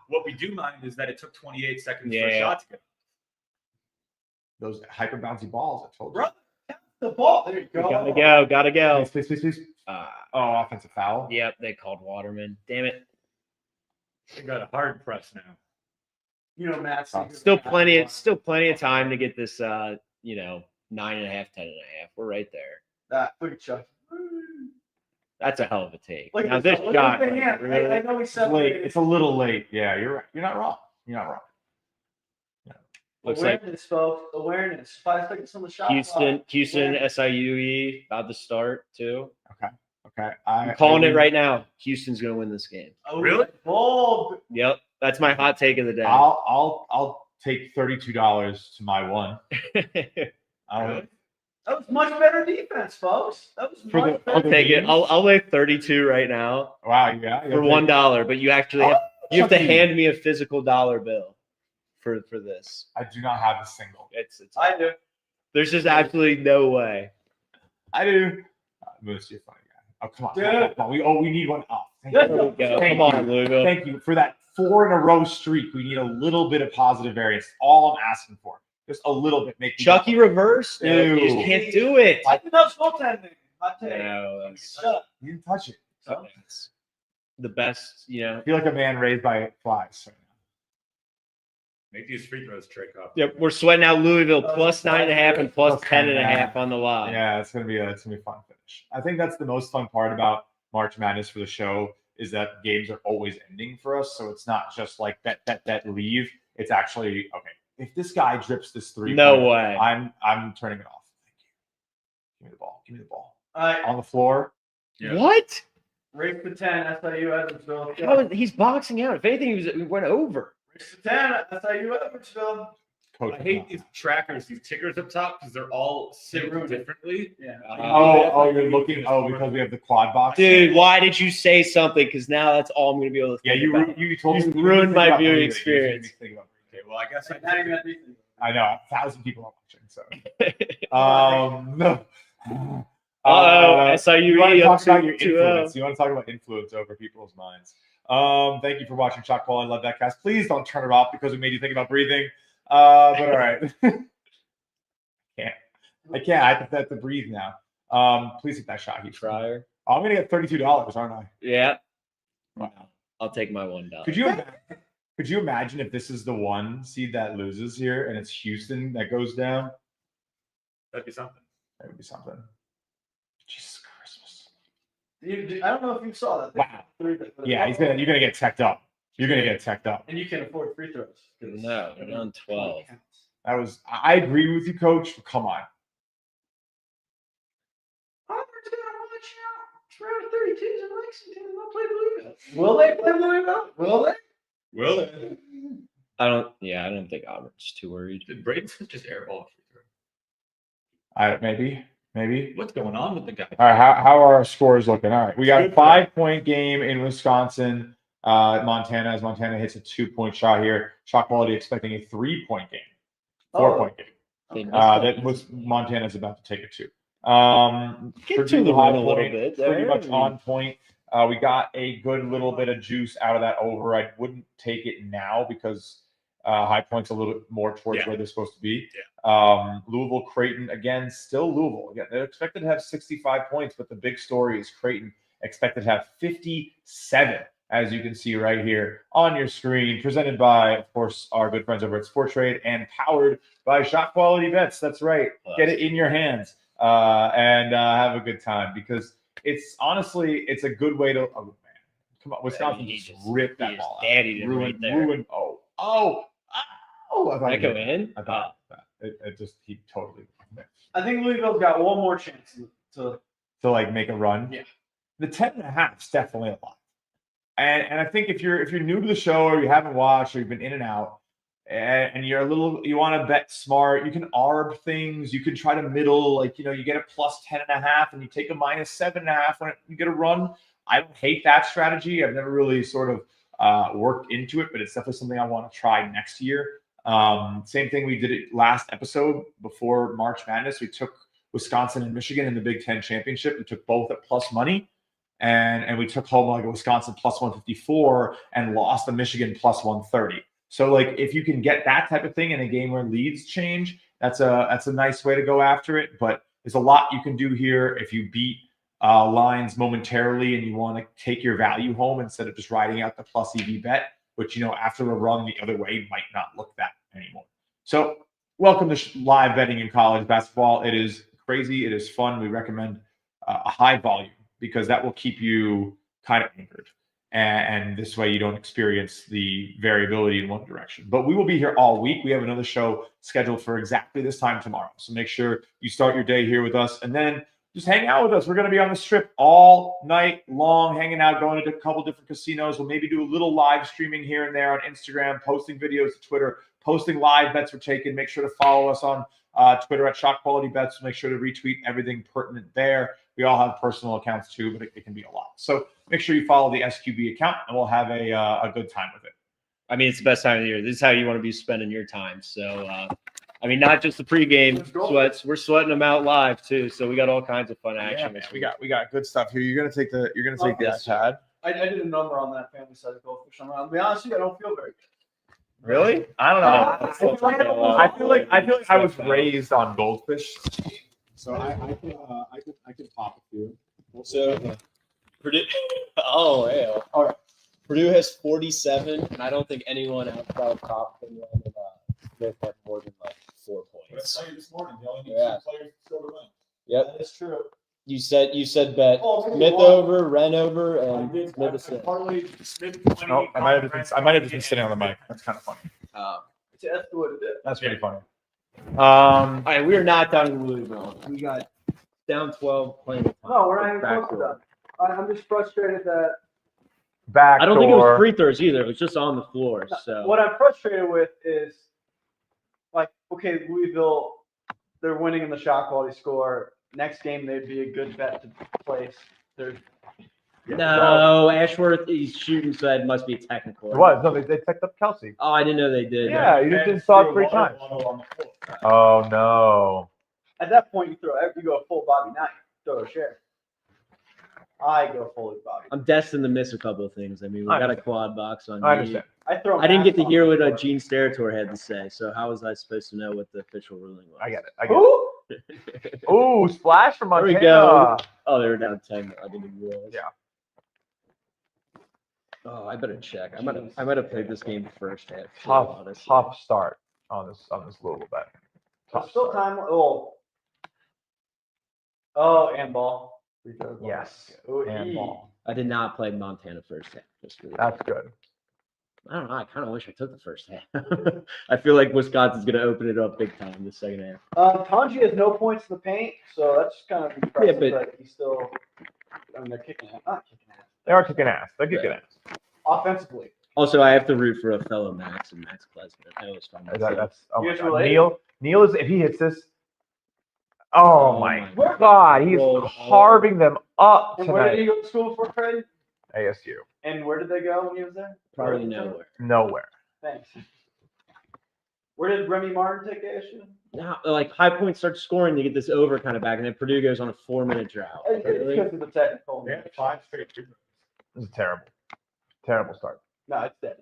What we do mind is that it took 28 seconds for a Yeah. shot to get. Those hyper bouncy balls, I told you. Bro, the ball. There you go. Gotta go. Please. Offensive foul. Yep, they called Waterman. Damn it. They got a hard press now. Matt. Still plenty of time to get this 9.5, 10.5. We're right there. Look at Chuck. That's a hell of a take. Look Now at this look shot. at the hand. Really? I know he It's said late. It's a little late. Yeah, you're right. You're not wrong. Looks like awareness, folks. Awareness. 5 seconds on the shot clock. Houston, SIUE about to start too. Okay. I'm calling it right now. Houston's gonna win this game. Oh, Really? Bold. Yep, that's my hot take of the day. I'll take $32 to my one. That was much better defense, folks. That was much better. I'll take it. I'll lay 32 right now. Wow, yeah. For $1, but you actually have to hand me a physical dollar bill for this. I do not have a single. It's I do. There's just absolutely no way. I do. Musa, you're funny guy. Oh, come on. Dude. Come on. We need one. Oh, thank There you. we go. Thank Come on, you. Louisville. Thank you for that 4-in-a-row streak. We need a little bit of positive variance. All I'm asking for. Just a little bit. Make Chucky reverse? No, you just Ew. can't do it. I think that was goaltending. I'll tell you. No, that's Shut up. You didn't touch it. that's the best, I feel like a man raised by flies right now. Make these free throws trick up. Yep, we're sweating out Louisville plus 9.5 and plus Plus 10.5 on the live. Yeah, it's gonna be a fun finish. I think that's the most fun part about March Madness for the show is that games are always ending for us. So it's not just like bet, leave. It's actually okay. If this guy drips this 3, No way. I'm turning it off. Thank you. Give me the ball. All right. On the floor. Yeah. What? Race for 10. SIU Evansville. He's boxing out. If anything, he went over. Race for 10. SIU Evansville. Coach. I hate these trackers, these tickers up top, because they're all synced differently. Yeah. You're looking. Oh, because we have the quad box. Dude, why did you say something? Because now that's all I'm going to be able to Yeah, think you about. told me. You've you ruined think my about viewing breathing. experience. You think about breathing. Okay, well, I guess I know 1,000 people are watching. So, no. SIU You want to talk about your 2-0. influence? You want to talk about influence over people's minds? Thank you for watching ShotQuality Live BetCast. Please don't turn it off because we made you think about breathing. But all right. I can't. I have to breathe now. Please hit that shot. Trier. Oh, I'm gonna get $32, aren't I? Yeah. Wow. I'll take my $1. Could you imagine if this is the 1 seed that loses here and it's Houston that goes down? that'd be something. That would be something. Jesus Christmas. I don't know if you saw that. Wow. Yeah, you're gonna get teched up. You're gonna get teched up. And you can afford free throws. No, they're on 12. I agree with you, Coach. But come on. Auburn's gonna watch out. Round 32's in Lexington, and they'll play Louisville. Will they play Louisville? Will they? Will it? I don't think Auburn's too worried. Did Braden just airball a free throw? Maybe. What's going on with the guy? All right, how are our scores looking? All right, we got a Good. 5-point game in Wisconsin, Montana, as Montana hits a 2-point shot here. ShotQuality expecting a 3-point game, 4-point game. That was Montana's about to take it 2. Get to the line a little bit. Pretty much on point. We got a good little bit of juice out of that over. I wouldn't take it now because High Point's a little bit more towards where they're supposed to be. Louisville, Creighton, again, still Louisville. Again, they're expected to have 65 points, but the big story is Creighton expected to have 57, as you can see right here on your screen, presented by, of course, our good friends over at SportTrade and powered by ShotQualityBets. That's right. Get it in your hands and have a good time because it's honestly, it's a good way to. Oh, man. Come on, Wisconsin just ripped that ball out. Daddy right there. Ruined. Oh! That go in? I thought it just he totally. I think Louisville's got one more chance to like make a run. Yeah. The 10.5 is definitely a lot. And I think if you're new to the show or you haven't watched or you've been in and out and you want to bet smart, you can arb things. You can try to middle, like, you get a plus 10.5 and you take a minus 7.5 when you get a run. I don't hate that strategy. I've never really sort of worked into it, but it's definitely something I want to try next year. Same thing we did it last episode before March Madness. We took Wisconsin and Michigan in the Big Ten championship. We took both at plus money, and we took home like a Wisconsin plus 154 and lost the Michigan plus 130. So like if you can get that type of thing in a game where leads change, that's a nice way to go after it. But there's a lot you can do here if you beat lines momentarily and you want to take your value home instead of just riding out the plus EV bet, which, after the run the other way might not look that anymore. So welcome to live betting in college basketball. It is crazy. It is fun. We recommend a high volume because that will keep you kind of anchored. And this way you don't experience the variability in one direction. But we will be here all week. We have another show scheduled for exactly this time tomorrow. So make sure you start your day here with us. And then just hang out with us. We're going to be on the strip all night long, hanging out, going to a couple different casinos. We'll maybe do a little live streaming here and there on Instagram, posting videos to Twitter, posting live bets we're taking. Make sure to follow us on Twitter at ShotQualityBets. Make sure to retweet everything pertinent there. We all have personal accounts too, but it can be a lot. So make sure you follow the SQB account, and we'll have a good time with it. I mean, it's the best time of the year. This is how you want to be spending your time. So, not just the pregame sweats. We're sweating them out live too. So we got all kinds of fun action. Yeah, we got good stuff here. You're gonna take the iPad. I did a number on that family side of goldfish. I'll be honest with you, I don't feel very good. Really? I don't know. I feel like I was raised on goldfish, so I can pop a few. So Purdue. Oh, yeah. All right. Purdue has 47, and I don't think anyone outside of top can Smith have more than like 4 points. I tell you this morning, they only need 2 players to score to win. Yep. That is true. You said bet Smith over, Ren over, and Smith assist. No, I might have just been sitting on the mic. That's kind of funny. That's what it is. That's pretty funny. All right, we are not down in Louisville. We got down 12 playing. No, we're not even close to that. I'm just frustrated that. Back I don't think it was free throws either. It was just on the floor. So What I'm frustrated with is, like, okay, Louisville, they're winning in the shot quality score. Next game, they'd be a good bet to place. No, Ashworth is shooting, so that must be technical. It was. No, they picked up Kelsey. Oh, I didn't know they did. Yeah, you just saw it 3 times. Oh, no. At that point, you go full Bobby Knight, throw a share. I go fully Bobby. I'm destined to miss a couple of things. I mean, we got a quad box on. I understand. I didn't get to hear what Gene Steratore had to say, so how was I supposed to know what the official ruling was? I get it. Ooh, splash from There Montana. we go. Oh, they were down 10. I didn't even realize. Yeah. Oh, I better check. I might have played this game first half. Tough start on this Louisville bet. There's still time. Oh, and ball. Yes. Ooh, And ball. I did not play Montana first half. That's good. I don't know. I kind of wish I took the first half. I feel like Wisconsin's going to open it up big time the second half. Tanji has no points in the paint, so that's kind of impressive. Yeah, but he's still. I mean, they're kicking ass. Not kicking ass. They are kicking ass. They're kicking ass. Offensively. Also, I have to root for a fellow Max and Max Klesman. I always find That's oh my You guys God. related? Neil is if he hits this. Oh my my God, he's God. carving them up And where did tonight. he go to school for, Fred? ASU. And where did they go when he was there? probably nowhere. Nowhere. Thanks. Where did Remy Martin take ASU? Now, like High Point starts scoring to get this over kind of back, and then Purdue goes on a 4-minute drought. It's because of the technical. Yeah, 5 straight. This is terrible. Terrible start. No, it's dead.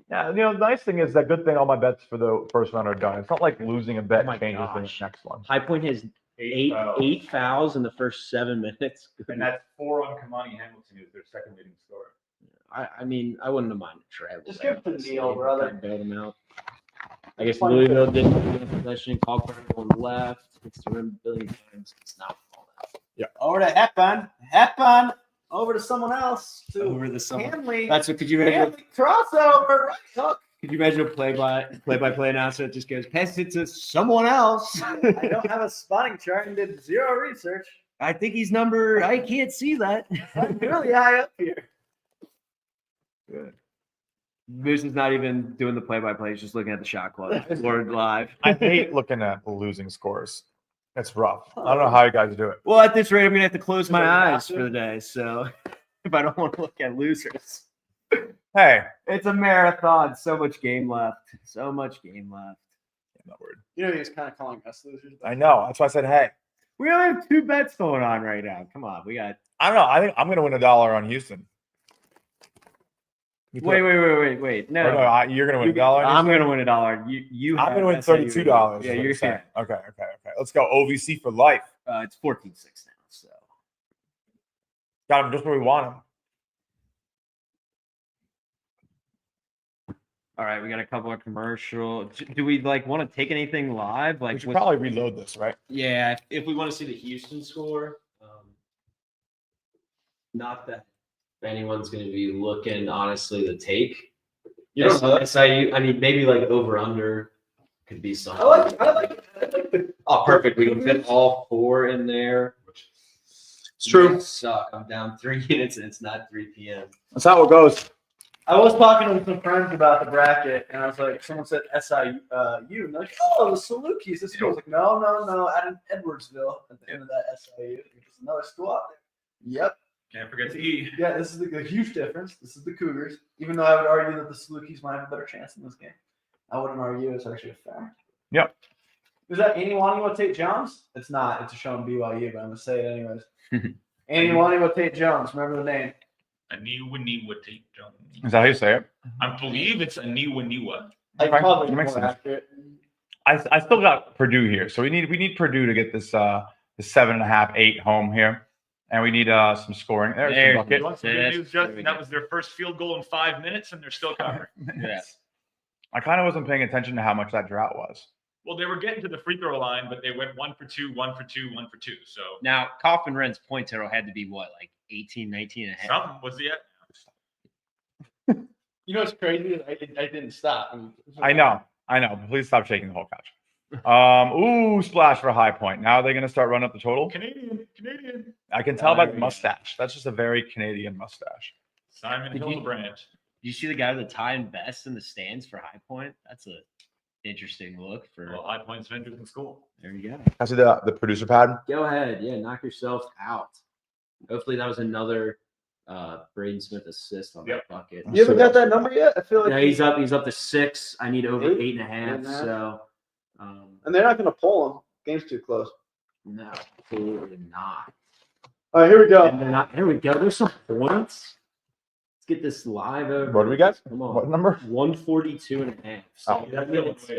Yeah, the nice thing is that good thing all my bets for the first round are done. It's not like losing a bet Oh my changes gosh. the next one. High Point has eight fouls in the first 7 minutes. And that's 4 on Kamani Hamilton, who's their second leading scorer. I mean, I wouldn't have minded travel. Just give it to Neil, brother. Bailed him out. I guess Louisville didn't get possession. Call Cardinal on the left. Hits the rim a billion times. It's not all that. Over to Hepburn. Over to someone else. Over the summer. Hanley. That's what. Could you imagine? Hanley crossover. Right hook. Could you imagine a play-by-play announcer that just goes, pass it to someone else? I don't have a spotting chart and did zero research. I think he's number. I can't see that. I'm really high up here. Good. Musa's not even doing the play-by-play. He's just looking at the shot quality score live. I hate looking at losing scores. It's rough. I don't know how you guys do it. Well, at this rate, I'm gonna have to close my So you have eyes to? for the day. So if I don't want to look at losers, Hey, it's a marathon. So much game left. I'm not worried. You know, he was kind of calling us losers. I know. That's why I said, hey. We only have 2 bets going on right now. Come on, we got. I don't know. I think I'm going to win $1 on Houston. Wait. No, you're going to win $1 on I'm Houston? going to win $1. You. I'm going to win $32. Yeah, you're saying. Okay. Let's go. OVC for life. It's 14-6 now. So Got him just where we want him. all right, we got a couple of commercial. Do we want to take anything live? We should probably reload this, right? Yeah, if we want to see the Houston score. Not that anyone's going to be looking, honestly, to take. You don't know. I mean, maybe over under could be something. I like the. Oh, perfect. We can fit all 4 in there. It's true. Suck. I'm down 3 minutes and it's not 3 p.m. That's how it goes. I was talking with some friends about the bracket, and I was like, someone said SIU, and they're like, oh, the Salukis. This school was like, no, out in Edwardsville at the end of that SIU. There's another school out there. Yep. Can't forget to eat. Yeah, this is the huge difference. This is the Cougars. Even though I would argue that the Salukis might have a better chance in this game, I wouldn't argue it's actually a fact. Yep. Is that Aniwani Tate Jones? It's not. It's a show on BYU, but I'm gonna say it anyways. Aniwani Tate Jones. Remember the name. Aniwa Tate Jones. Is that how you say it? I believe it's Aniwa. I Okay, probably that makes more sense. accurate. I still got Purdue here, so we need Purdue to get this the 7.5, 8 home here, and we need some scoring. There's There some buckets. Good news, Justin. That was their first field goal in 5 minutes, and they're still covering. Yeah. I kind of wasn't paying attention to how much that drought was. Well, they were getting to the free throw line, but they went 1 for 2, 1 for 2, 1 for 2. So Now, Kaufman Wren's point total had to be 18, 19 and a half. something was the You know what's crazy? I didn't stop. I know. But please stop shaking the whole couch. Ooh, splash for High Point. Now they're going to start running up the total. Canadian. I can tell by the mustache. That's just a very Canadian mustache. Simon Did you- Hildebrand. You see the guy with the tie and vest in the stands for High Point? That's a interesting look for. Well, high points vendors in school. There you go. I see the producer pad. Go ahead. Yeah, knock yourself out. Hopefully that was another Braden Smith assist on that bucket. You haven't got that number yet? I feel like Yeah, he's up to 6. I need over 8.5. So and they're not gonna pull him. Game's too close. no, absolutely not. All right, here we go. And they're not, here we go. There's some points. Let's get this live over. What do we got? Come on. What number? 142.5. So Oh.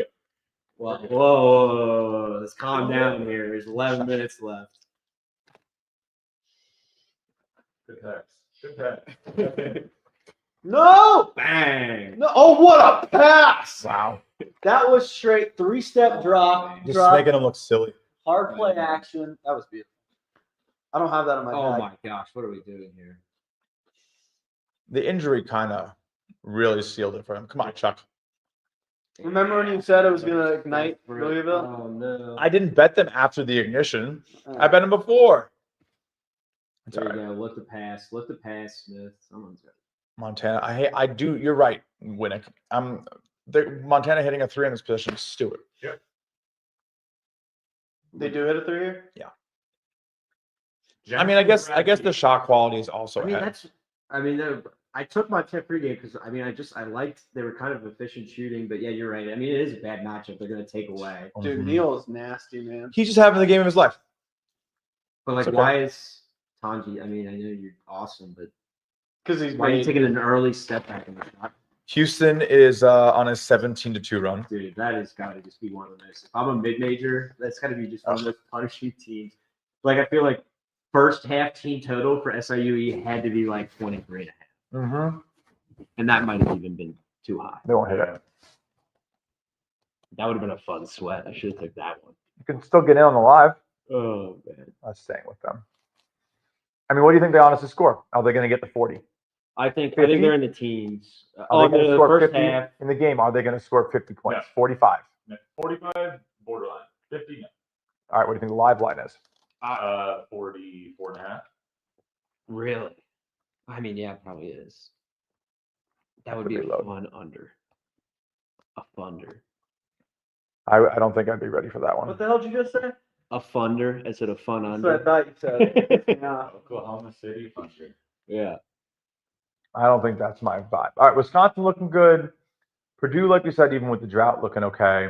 well, whoa, let's calm down here. There's 11 minutes left. Good pass. Good pass. No! Bang! No! Oh, what a pass! Wow. That was straight 3-step drop. Just making them look silly. Hard play action. That was beautiful. I don't have that in my Oh bag. my gosh, what are we doing here? The injury kind of really sealed it for him. Come on, Chuck. Remember when you said it was going to ignite Louisville? Oh no. I didn't bet them after the ignition. I bet them before. It's There all you right. go. Look to pass. Look to pass, Smith. Someone's got Montana. I do. You're right, Winnick. Montana hitting a 3 in this position is stupid. They do hit a 3 here? I mean, I guess the shot quality is also ahead. I took my tip pregame because I liked they were kind of efficient shooting, but yeah, you're right. I mean, it is a bad matchup. They're going to take away. Dude, Mhm. Neil is nasty, man. He's just having the game of his life. But like, It's okay. why is Tanji? I mean, I know you're awesome, but Because he's why are you taking an early step back in the shot? Houston is on a 17-2 run. Dude, that has got to just be one of the most. If I'm a mid-major, that's got to be just one of those punishing teams. Like, I feel like first half team total for SIUE had to be like 23.5. Mm-hmm. And that might have even been too high. They won't hit it. That would have been a fun sweat. I should have took that one. You can still get in on the live. Oh, man. I was staying with them. I mean, what do you think they honestly score? Are they going to get the 40? I think 50? they're in the teens. Are they going to the score first 50 half. in the game? Are they going to score 50 points? No. 45. 45, borderline. 50, no. All right. What do you think the live line is? 44.5. Really? I mean, yeah, it probably is. That would be a Could be low. fun under. A funder. I don't think I'd be ready for that one. What the hell did you just say? A funder instead of fun That's what I under. thought you said. Yeah. Oklahoma City Thunder. Yeah. I don't think that's my vibe. All right, Wisconsin looking good. Purdue, like we said, even with the drought, looking okay.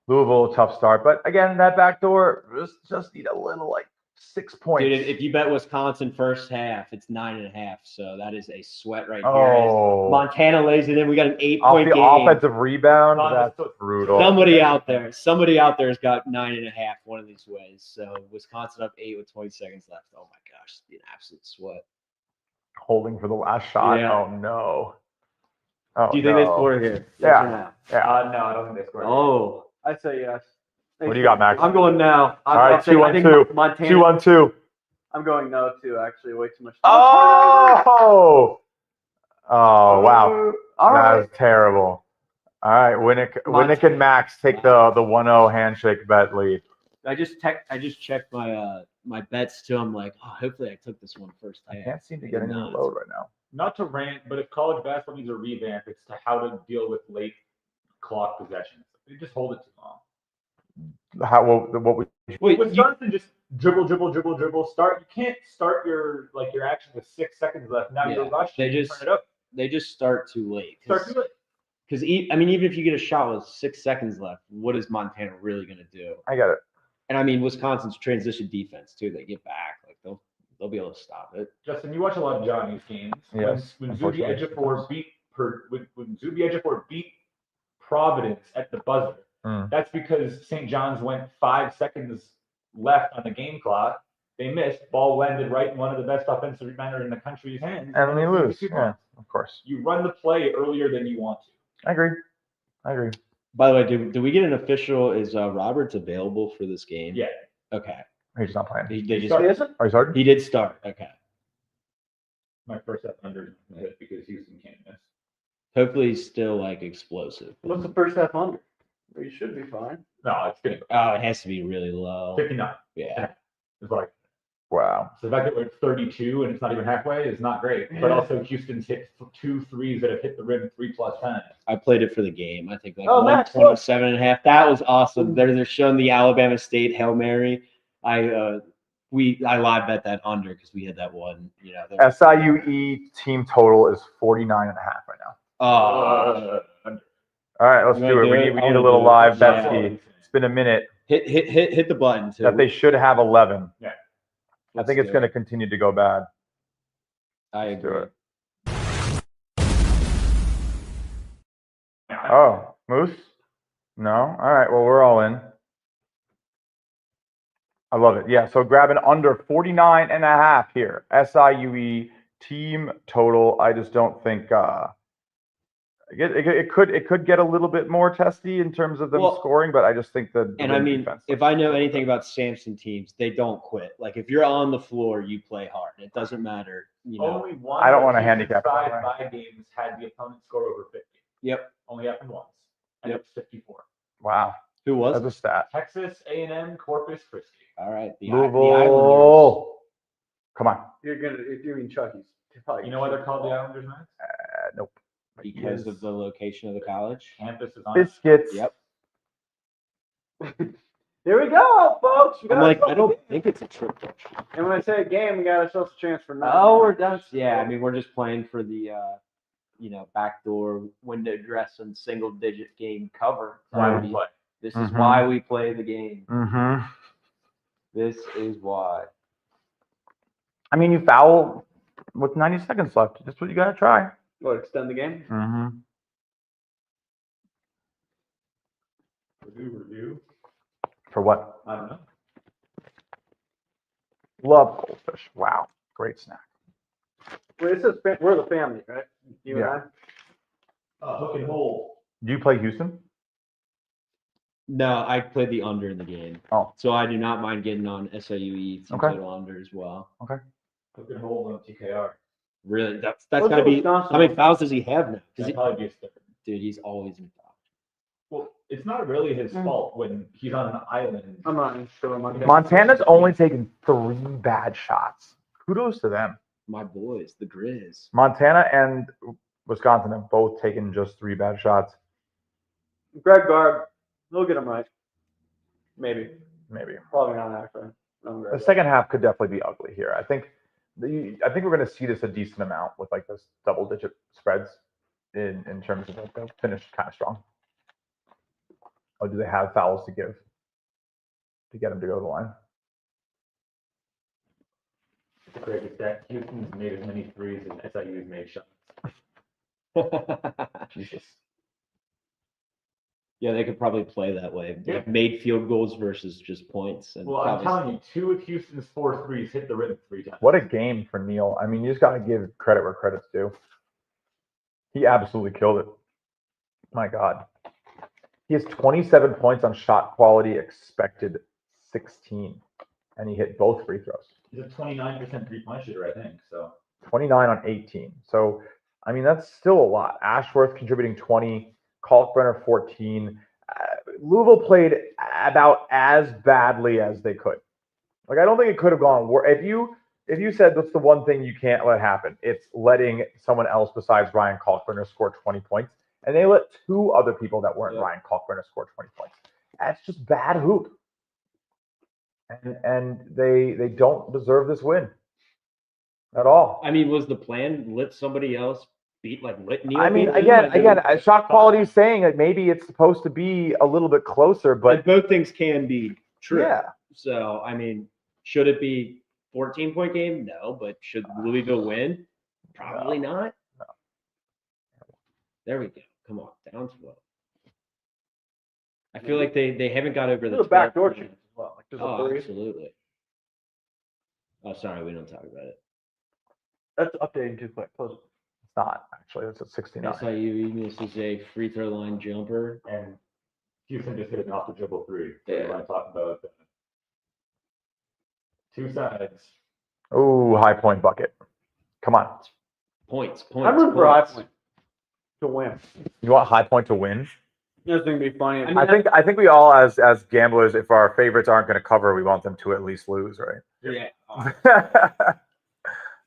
Louisville, tough start. But again, that back door, just need a little, 6 points. Dude, if you bet Wisconsin first half, it's 9.5. So that is a sweat right here. Oh. Montana lays it in. We got an 8 Off point the game. offensive rebound, Thomas that's brutal. Somebody out there has got 9.5 one of these ways. So Wisconsin up 8 with 20 seconds left. Oh my gosh, it's be an absolute sweat. Holding for the last shot. Yeah. Oh, no. Oh, Do you think they no. score here? Yes Yeah. or no? Yeah. No, I don't think they scored. Oh, I say yes. What do you got, Max? I'm going now. All right, 2-1-2. Montana. 2-1-2. I'm going no, too, actually. Way too much. Oh! Oh, wow. All That right. was terrible. All right, Winnick and Max take the 1-0 handshake bet lead. I just checked my my bets too. I'm like, oh, hopefully I took this one first I half. can't seem to get any Not. load right now. Not to rant, but if college basketball needs a revamp, it's to how to deal with late clock possessions. They just hold it too long. What we Wisconsin just dribble. Start. You can't start your action with 6 seconds left. Now you're Yeah, rushing. they just- turn it up. They just start too late. Start too late. Because even if you get a shot with 6 seconds left, what is Montana really going to do? I got it. And I mean, Wisconsin's transition defense too. They get back, like they'll be able to stop it. Justin, you watch a lot of Johnny's games. Yes, When Zuby unfortunately. Ejiofor beat Providence at the buzzer, that's because St. John's went 5 seconds left on the game clock. They missed. Ball landed right in one of the best offensive rebounders in the country's hands. And we lose. 2 Yeah, points. of course. You run the play earlier than you want to. I agree. By the way, do we get an official? Is Roberts available for this game? Yeah. Okay. He's not playing. They just He isn't? Are you starting? he did start. Okay. My first up under because Houston can't miss. Hopefully he's still like explosive. What's the first half under? Well, you should be fine. No, it's gonna go Oh, it has to be really low. 59. Yeah. Is what Wow. So the fact that we're at 32 and it's not even halfway is not great. But also Houston's hit 2 threes that have hit the rim 3+ times. I played it for the game. I think like Max, 127.5. That was awesome. They're showing the Alabama State Hail Mary. I live bet that under because we had that one. You know, SIUE team total is 49.5 right now. Oh, All right, let's do it. We need a little live bet ski. It's been a minute. Hit the button too. That they should have 11. Yeah. I think it's going to continue to go bad. I agree. Oh, Moose? No? All right, well, we're all in. I love it. Yeah, so grab an under 49.5 here. SIUE team total. I just don't think it could get a little bit more testy in terms of them scoring, but I just think that. And I mean, if I know anything about Samson teams, they don't quit. Like if you're on the floor, you play hard. It doesn't matter. You know. Only one. I don't want to handicap it. 5 bye games had the opponent score over 50. Yep. Only happened once. And it's 54. Wow. Who was? That's a stat. Texas A&M Corpus Christi. All right. The Louisville. Islanders. Come on. If you mean Chucky's. You know why they're called the Islanders, Max? Nope. Because of the location of the college. Campus is on. Biscuits. Yep. Here we go, folks. I'm like, I don't think it's a trick question. And when I say a game, we got ourselves a chance for nothing. Oh, we're done. Yeah, I mean, we're just playing for the, backdoor window dress and single-digit game cover. Why we play. This is why we play the game. Mm-hmm. This is why. I mean, you foul with 90 seconds left. That's what you got to try. What, extend the game? Mm-hmm. Review. For what? I don't know. Love goldfish. Wow. Great snack. Wait, it says we're the family, right? You and I? Hook and hold. Do you play Houston? No, I played the under in the game. Oh. So I do not mind getting on SIUE team total under as well. Okay. Hook and hold on TKR. Really? That's got to be. How many fouls does he have now? That'd probably be his third. Dude, he's always in foul. Well, it's not really his fault when he's on an island. I'm not sure. Montana's only taken 3 bad shots. Kudos to them. My boys, the Grizz. Montana and Wisconsin have both taken just 3 bad shots. Greg Garb, he'll get him right. Maybe. Probably not actually. The second half could definitely be ugly here. I think we're going to see this a decent amount with like those double-digit spreads in terms of like, they'll finish kind of strong. Oh, do they have fouls to give to get them to go to the line? It's great. It's that Houston's made as many threes as SIU's made shots. Jesus. Yeah, they could probably play that way. Yeah. Like made field goals versus just points. And Well, I'm telling you, 2 of Houston's 4 threes hit the rim 3 times. What a game for Neal. I mean, you just got to give credit where credit's due. He absolutely killed it. My God. He has 27 points on shot quality, expected 16. And he hit both free throws. He's a 29% three-point shooter, I think. So 29 on 18. So, I mean, that's still a lot. Ashworth contributing 20, Kalkbrenner 14. Louisville played about as badly as they could. Like, I don't think it could have gone worse. If you said that's the one thing you can't let happen, it's letting someone else besides Ryan Kalkbrenner score 20 points. And they let 2 other people that weren't Ryan Kalkbrenner score 20 points. That's just bad hoop. And they don't deserve this win at all. I mean, was the plan let somebody else beat Neal? I mean, again, shot quality is saying that maybe it's supposed to be a little bit closer, but both things can be true. Yeah. So, I mean, should it be 14-point game? No, but should Louisville win? Probably not. No. There we go. Come on, down 12. I feel like they haven't got over the backdoor change as well. Like there's Oh, a absolutely. Oh, sorry, we don't talk about it. That's updating too quick. Close it. it's not actually. It's at 69. SIU misses a free throw line jumper. and Houston just hit an off the dribble 3. So Yeah. we're going to talk about 2 sides. Ooh, high point bucket. Come on. Points. I'm rooting for High Point to win. You want high point to win? This thing be funny. I mean, I think we all as gamblers, if our favorites aren't going to cover, we want them to at least lose, right? yeah.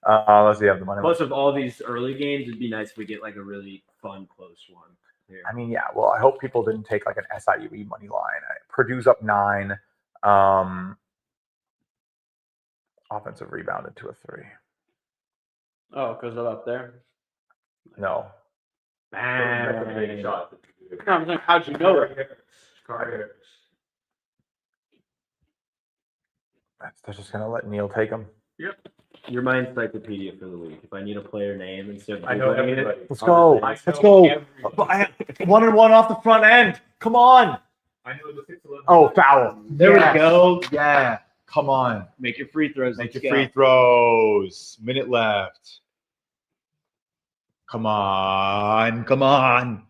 Unless you have the money. Plus, of all these early games, it'd be nice if we get like a really fun, close one here. I mean, yeah. Well, I hope people didn't take like an SIUE money line. Purdue's up 9. Offensive rebound into a 3. Oh, because they're up there. No. That's a big shot. No, I'm saying, how'd you know it? They're just gonna let Neil take them. Yep. You're my encyclopedia for the week. If I need a player name instead of I know Googling everybody. it, Let's I'll go. just say, Let's go. 1-1 off the front end. Come on. I know the 6'11". Oh, foul. There Yes. we go. Yeah. Come on. Make your free throws. Make Let's your go. free throws. Minute left. Come on. Come on.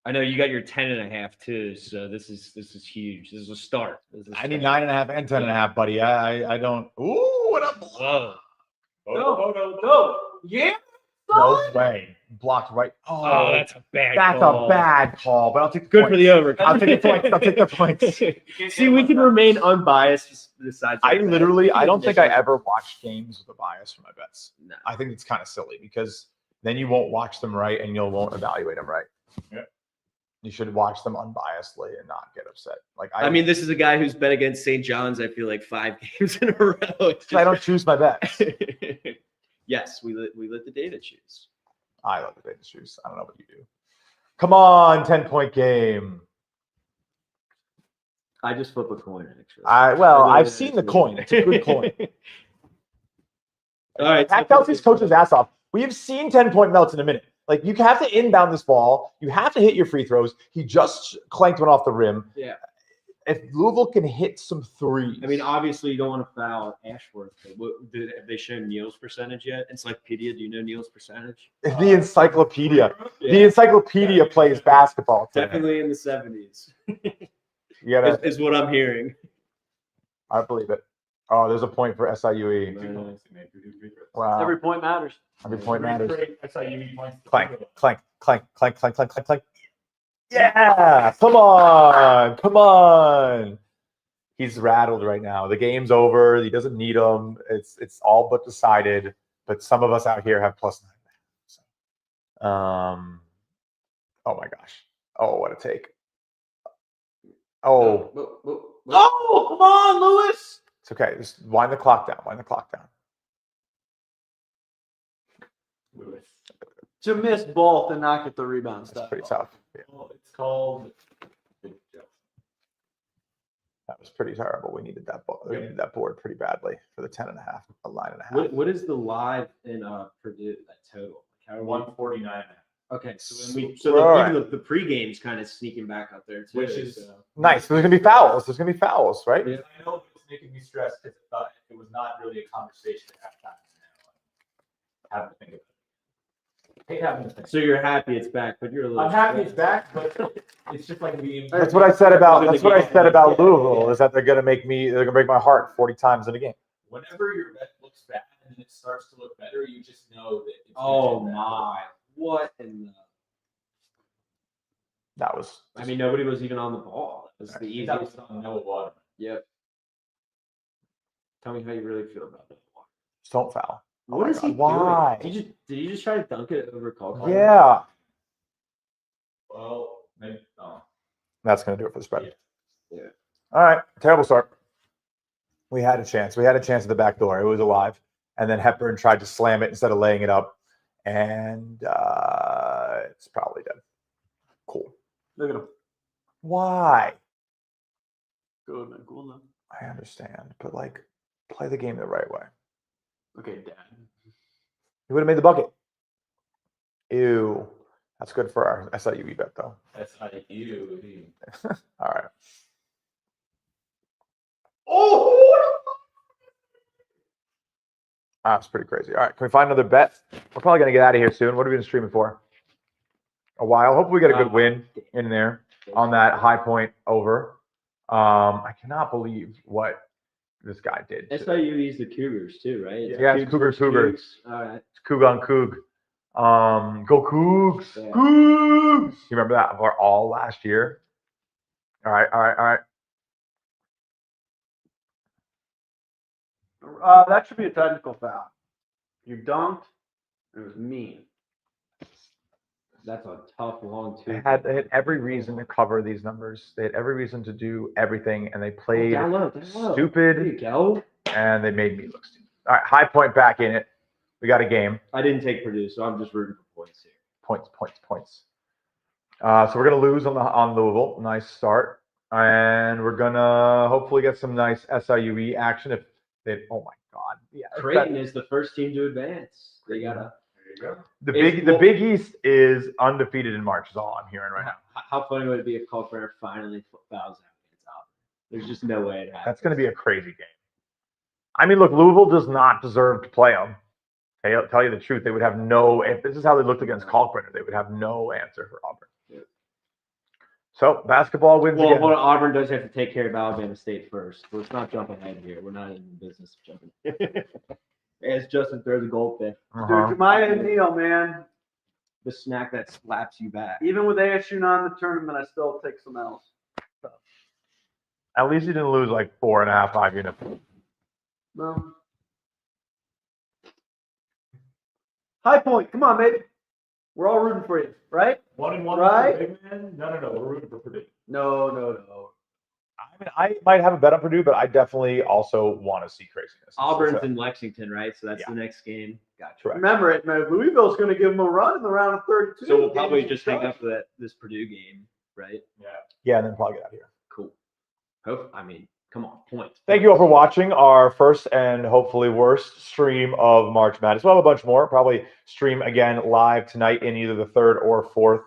I know you got your 10.5 too, so this is huge. This is a start. I need 9.5 and 10.5, buddy. I don't. Ooh, what up? Whoa. No. Yeah. No way. Blocked right. Oh, that's a bad That's call. a bad call, but I'll take the Good points. for the over. I'll take the points. I'll take the points. See, we can remain unbiased besides. I don't think I ever watched games with a bias for my bets. No. I think it's kind of silly because then you won't watch them right and you won't evaluate them right. Yeah. You should watch them unbiasedly and not get upset. Like I mean, this is a guy who's been against St. John's, I feel like 5 games in a row. I don't choose my bets. Yes, we let the data choose. I love the data choose. I don't know what you do. Come on, 10-point game. I just flip a coin, actually. I've seen the coin. It's a good coin. All right. Pat Kelsey's coach his ass off. We have seen 10-point melts in a minute. Like, you have to inbound this ball. You have to hit your free throws. He just clanked one off the rim. Yeah. If Louisville can hit some threes. I mean, obviously, you don't want to foul Ashworth. But have they shown Neal's percentage yet? Encyclopedia, do you know Neal's percentage? the encyclopedia. Yeah. The encyclopedia plays basketball. today. Definitely in the 70s. You gotta, is what I'm hearing. I believe it. Oh, there's a point for SIUE. Wow. Every point matters. Every point matters. That's how you need points. Clank, clank, clank, clank, clank, clank, clank, clank. Yeah, come on, come on. He's rattled right now. The game's over. He doesn't need them. It's all but decided. But some of us out here have +9. So, oh my gosh. Oh, what a take. Oh, Oh, come on, Lewis. it's okay. Just wind the clock down. Wind the clock down. To miss both and not get the rebound That's stuff. pretty tough. Yeah, It's called. that was pretty terrible. We needed that ball. We needed that board pretty badly for the 10.5, a 9.5. What is the live in Purdue, that total? How are we- 149. Okay, so Right. even the pre-game's kind of sneaking back up there too. Which is- so. Nice. There's gonna be fouls. There's gonna be fouls, right? I know it's making me stressed because it was not really a conversation at halftime. Having to think of it. Hate having to think. So you're happy it's back, but you're a little. I'm happy it's back, but it's just like being. That's what I said about. That's what I said about Yeah, Louisville. yeah. Is that they're gonna break my heart 40 times in a game. Whenever your bet looks bad and then it starts to look better, you just know that. It's Oh gonna get my! What in the? That was. I mean, nobody was even on the ball. It was the better. That easiest. was on Noah Waterman. Yep. Tell me how you really feel about that. Just don't foul. Oh What my is God. he Why? doing? Did you just try to dunk it over Call? Yeah. Well, maybe. Oh. That's gonna do it for the spread. Yeah. All right. Terrible start. We had a chance. We had a chance at the back door. It was alive, and then Hepburn tried to slam it instead of laying it up, and it's probably dead. Cool. Look at him. Why? Good, man. Cool, man. I understand, but like, play the game the right way. Okay, Dad. He would have made the bucket. Ew. That's good for our SIUE bet, though. That's not you. All right. Oh! That's pretty crazy. All right. Can we find another bet? We're probably going to get out of here soon. What are we going to stream it for? A while. Hopefully we get a good win in there on that high point over. I cannot believe what this guy did. SIU is the Cougars too, right? Yeah, it's Cougars. All right. It's Coug on Coug. Go Cougs. Yeah. Cougs. You remember that of our all last year? All right. That should be a technical foul. You dunked. It was mean. That's a tough, long They two. had every reason to cover these numbers. They had every reason to do everything, and they played down low. stupid, There you go. and they made me look stupid. All right, High Point back in it. We got a game. I didn't take Purdue, so I'm just rooting for points here. Points. So we're gonna lose on Louisville. Nice start, and we're gonna hopefully get some nice SIUE action. If they, oh my God, yeah. Creighton is the first team to advance. They gotta. There you go. The Big East is undefeated in March. Is all I'm hearing right now. How funny would it be if Culver finally fouls out against Auburn? There's just no way it happens. That's gonna be a crazy game. I mean, look, Louisville does not deserve to play them. I'll tell you the truth. They would have no. If this is how they looked against Kalkbrenner, they would have no answer for Auburn. Yeah. So basketball wins again. Well, Auburn does have to take care of Alabama State first. Let's not jump ahead here. We're not in the business of jumping. As Justin throws a goldfish, Dude, Jemiah and Neal, man. the snack that slaps you back. Even with ASU not in the tournament, I still take some else. At least you didn't lose like 4.5, 5 units. No. High Point, come on, baby. We're all rooting for you, right? 1-1, Right? big man. No. We're rooting for Purdue. No. I mean, I might have a bet on Purdue, but I definitely also want to see craziness. Auburn's in Lexington, right? So that's the next game. Gotcha. Correct. Remember it, man. Louisville's going to give them a run in the round of 32. So we'll probably just hang up for this Purdue game, right? Yeah, and then probably get out of here. Cool. I mean, come on, points. Thank you all for watching our first and hopefully worst stream of March Madness. We'll have a bunch more. Probably stream again live tonight in either the third or fourth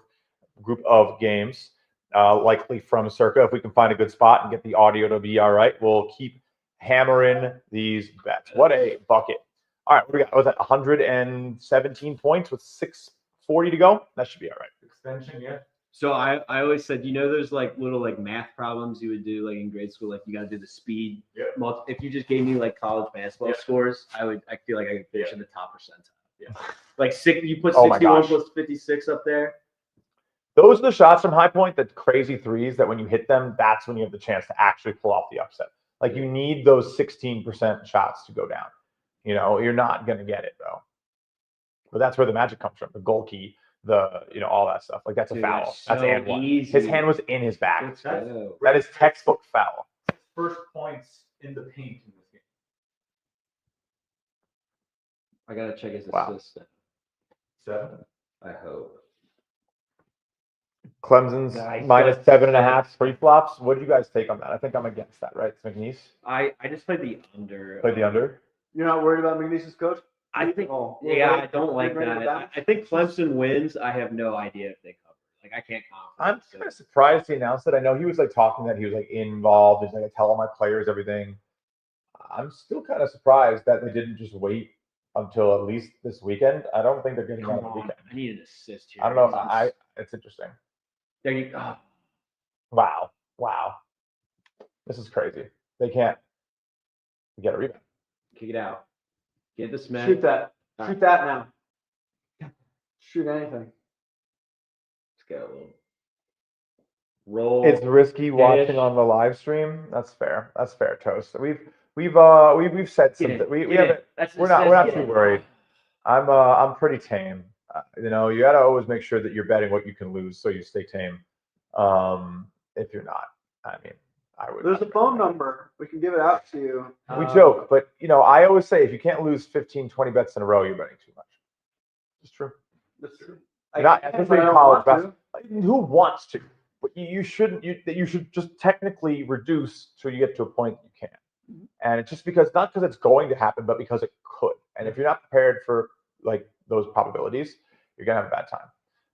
group of games, likely from Circa. If we can find a good spot and get the audio to be all right, we'll keep hammering these bets. What a bucket. All right, what do we got? Was that 117 points with 6:40 to go? That should be all right. Extension, yeah. So I always said, those like little like math problems you would do like in grade school, like you got to do the speed. Yep. If you just gave me like college basketball Yep. scores, I feel like I could finish Yeah. in the top percentile. Yeah. Like you put Oh my 61 gosh. plus 56 up there. Those are the shots from High Point, the crazy threes that when you hit them, that's when you have the chance to actually pull off the upset. Like you need those 16% shots to go down. You're not going to get it though. But that's where the magic comes from. The goal key, all that stuff. Like that's a Dude, foul. that's That's so and one. easy. His hand was in his back. Let's go. That is textbook foul. First points in the paint in this game. I gotta check his Wow. assist. 7. I hope. Clemson's Nice. minus 7.5 free flops. What do you guys take on that? I think I'm against that, right? It's McNeese. I just played the under. Played the under. You're not worried about McNeese's coach? I think. Oh, Yeah, I don't like ready to that. bounce? I think Clemson wins. I have no idea if they cover. Like I can't I'm confidently kind of surprised he announced it. I know he was like talking that he was like involved. He's like, I tell all my players everything. I'm still kind of surprised that they didn't just wait until at least this weekend. I don't think they're getting Come out of the on, weekend. I need an assist here. I don't know. It's interesting. There you go. Wow. This is crazy. They can't get a rebound. Kick it out. Get the smash. Shoot that. All Shoot right. that now. Shoot anything. Let's go. Roll. It's risky watching on the live stream. That's fair. That's fair, Toast. We've said Get something. it. We Get haven't. it. That's We're not get too it. worried. I'm pretty tame. You gotta always make sure that you're betting what you can lose, so you stay tame. If you're not, I mean, I would. There's a phone number. We can give it out to you. We joke, but I always say if you can't lose 15, 20 bets in a row, you're betting too much. It's true. That's true. Not can't, especially but I in don't college want to. basketball. Who wants to? But you shouldn't. You should just technically reduce so you get to a point that you can. And it's just not because it's going to happen, but because it could. And if you're not prepared for like those probabilities, you're gonna have a bad time.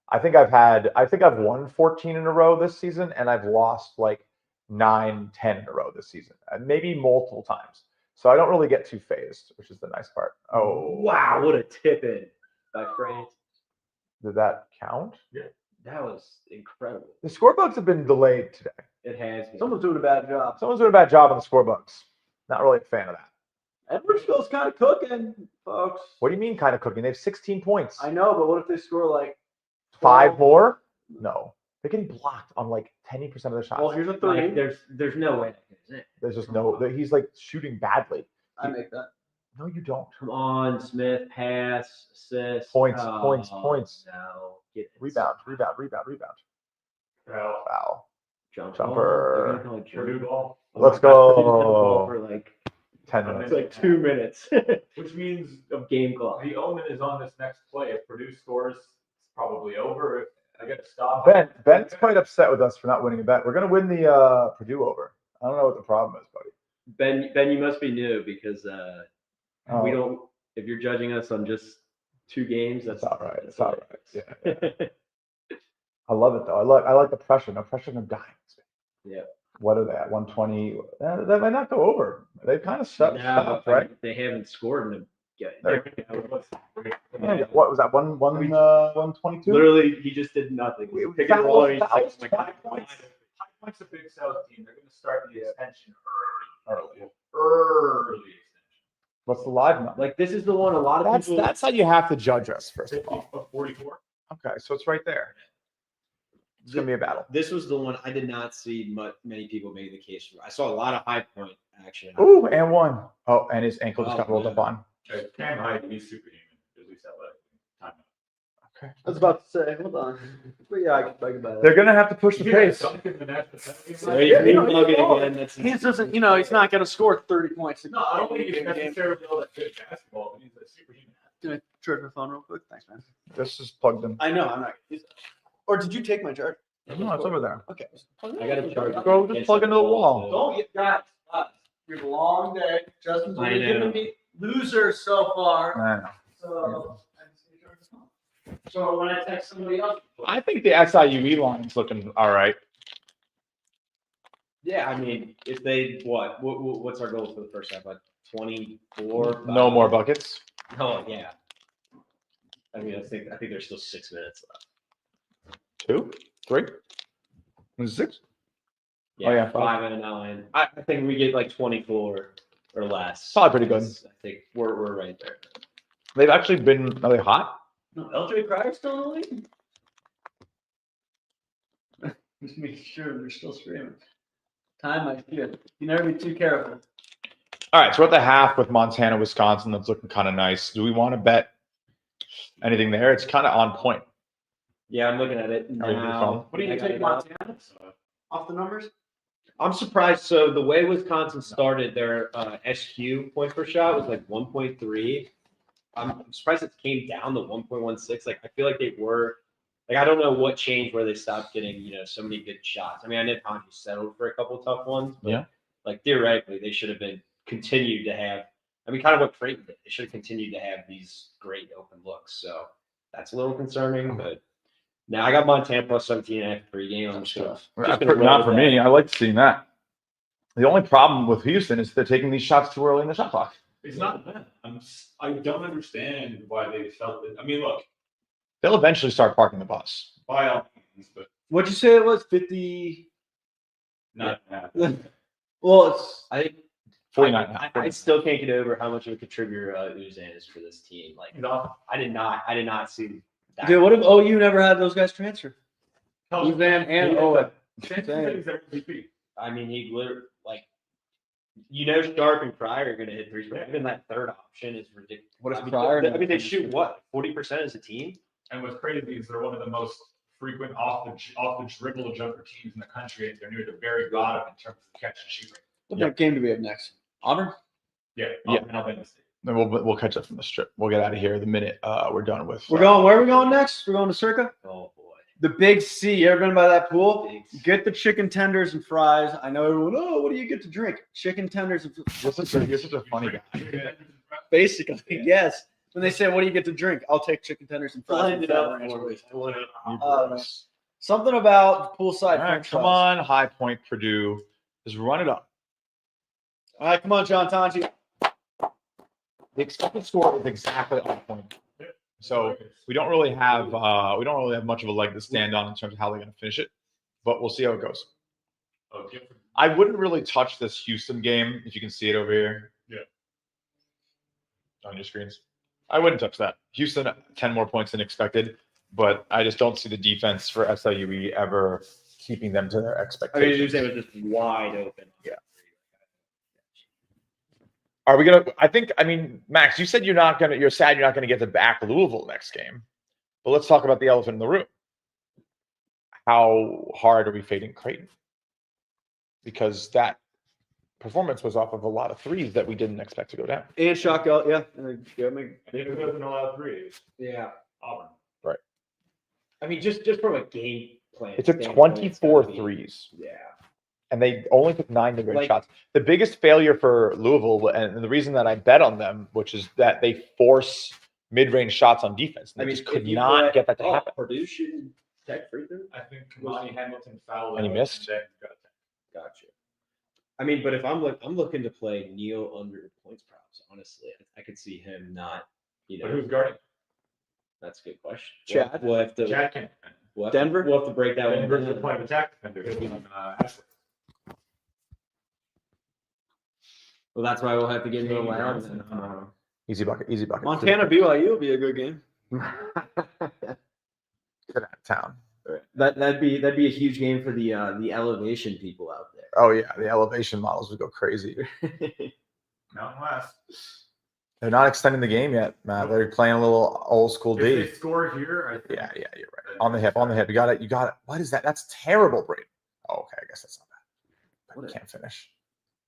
I think I've won 14 in a row this season, and I've lost like 9, 10 in a row this season, and maybe multiple times. So I don't really get too phased, which is the nice part. Oh, Wow, what a tip in by France. did that count? That was incredible. The score bugs have been delayed today. It has been. Someone's doing a bad job. Someone's doing a bad job on the score bugs. Not really a fan of that. Edwardsville's kind of cooking, folks. What do you mean kind of cooking? They have 16 points. I know, but what if they score like 5 more? No. They're getting blocked on like 10% of their shots. Well, here's a Like, 3. there's no way that goes in. There's just no. He's like shooting badly. I make that. No, you don't. Come on, Smith, pass, assist. Points. No, get it. Rebound. Well, Foul. Jumper. Jumper. Purdue ball, Let's go. For go. like 10 It's minutes. like 2 minutes which means of game clock. the omen is on this next play. If Purdue scores, it's probably over. If I get to stop. Ben's quite upset with us for not winning a bet. We're gonna win the Purdue over. I don't know what the problem is, buddy. Ben, you must be new because Oh, we don't. If you're judging us on just 2 games, that's It's all right. that's It's all right. hilarious. Yeah. I love it though. I like the pressure. No pressure, no dimes. Yeah. What are they at? 120. That might not go over. They kind of stopped, Now, right? They haven't scored in a. Yeah, what was that? 122. Literally, he just did nothing. Wait, Pick and roll, he's fouls, like, fouls, 5 points. High Point's a big South team. They're going to start the extension Early. early extension. What's the live number? Like, this is the one a lot of people. That's how you have to judge us, first of 50 all. of 44. Okay, so it's right there. It's gonna be a battle. This was the one I did not see many people make the case for. I saw a lot of High Point action. Ooh, and 1. Oh, and his ankle just got rolled up on. Cam Hyde, he's superhuman. At least that Okay. I was about to say, hold on. But yeah, I can buy that. They're gonna have to push the pace. There you go again. That's He doesn't, he's not going to score 30 points. No, I don't think he's necessarily all that good at basketball, but he's a superhuman. Can I charge my phone real quick? Thanks, man. This is plugged in. I know, I'm not. Or did you take my charge? No, it's over there. Okay. I got a charge. Bro, just plug into the wall. Don't get guys. We have a long day. Justin's I only know. giving me losers so far. I know. So when I text somebody else, I think the SIUE line's looking all right. Yeah, I mean, if they what's our goal for the first half? Like 24. No more buckets. Oh yeah. I mean, I think there's still 6 minutes left. 2, 3, 6. Yeah, Oh, yeah, 5 and a 9. I think we get like 24 or less. Probably pretty good. I think we're right there. They've actually been. Are they hot? no, LJ Crier's still in the league. Just making sure they're still screaming. Time my shit. You never be too careful. All right, so we're at the half with Montana, Wisconsin. That's looking kind of nice. Do we want to bet anything there? It's kind of on point. Yeah, I'm looking at it Are you now. What do you I got take it up. Montana off the numbers? I'm surprised. So the way Wisconsin started, their SQ point per shot was like 1.3. I'm surprised it came down to 1.16. Like I feel like they were. Like I don't know what changed where they stopped getting so many good shots. I mean, I know Conti settled for a couple tough ones, but Yeah. like theoretically they should have been continued to have. I mean, kind of what Creighton did. They should have continued to have these great open looks. So that's a little concerning. But now I got Montana plus 17.5 pregame. I'm just gonna roll Not for with me. that. I like seeing that. The only problem with Houston is they're taking these shots too early in the shot clock. It's not that. I don't understand why they felt it. I mean, look, They'll eventually start parking the bus. by all means, but What'd you say it was? 50. not that. Well, it's I think 49. I still can't get over how much of a contributor Uzan is for this team. Like He's off. I did not see that. dude. What if OU never had those guys transfer? Tells Uzan and Owen. Chances that he's their MVP. I mean, he literally Sharp and Pryor are going to hit threes, but even that third option is ridiculous. What if I mean, Pryor I mean, they shoot what 40% as a team. And what's crazy is they're one of the most frequent off the dribble jumper teams in the country. And they're near the very bottom in terms of catch and shoot rate. What game do we have next? Auburn. Yeah, Yeah. Alabama State. Then we'll catch up from the strip. We'll get out of here the minute we're done with. We're going. Where are we going next? We're going to Circa. Oh boy, The Big C. You ever been by that pool? Big C. Get the chicken tenders and fries. I know everyone. Oh, what do you get to drink? Chicken tenders and You're such a funny guy. basically yes. When they say, "What do you get to drink?" I'll take chicken tenders and fries. Blend it up for me. I want it. Something about poolside. All right, French come fries. on, High Point, Purdue. Just run it up. All right, come on, John Tonji. The expected score is exactly on point. So we don't really have much of a leg to stand on in terms of how they're going to finish it, but we'll see how it goes. I wouldn't really touch this Houston game if you can see it over here. Yeah. on your screens. I wouldn't touch that. Houston, 10 more points than expected, but I just don't see the defense for SIUE ever keeping them to their I expectations. mean, you say it was just wide open. Yeah. Are we gonna? I mean, Max, you said you're sad you're not gonna get to back Louisville next game. But let's talk about the elephant in the room. How hard are we fading Creighton? Because that performance was off of a lot of threes that we didn't expect to go down. And ShotQuality, yeah. It doesn't allow threes. Yeah. Auburn. Right. I mean, just from a game plan. It took standpoint, 24 gotta be- threes. Yeah. And they only took 9 mid-range Like- shots. The biggest failure for Louisville, and the reason that I bet on them, which is that they force mid-range shots on defense. And they just could not get that to happen. Purdue shooting tech free throw? I think Kamani Hamilton fouled. And he missed? Gotcha. I mean, but if I'm looking to play Neil under points props, honestly, I could see him not, But who's guarding? That's a good question. Chad? We'll have to, Chad can't defend. Denver? We'll have to break that one Denver's the down. point of attack defender. Ashley. Well, that's why we'll have to get into a Jamie loud. Johnson. Easy bucket, easy bucket. Montana BYU will be a good game. Get out of town. That'd be a huge game for the elevation people out there. Oh, yeah. The elevation models would go crazy. Mountain West. They're not extending the game yet, Matt. They're playing a little old school If D. they score here, I think. Yeah, you're right. On the hip. You got it. What is that? That's terrible, Brady. Oh, okay. I guess that's not bad. But can't finish.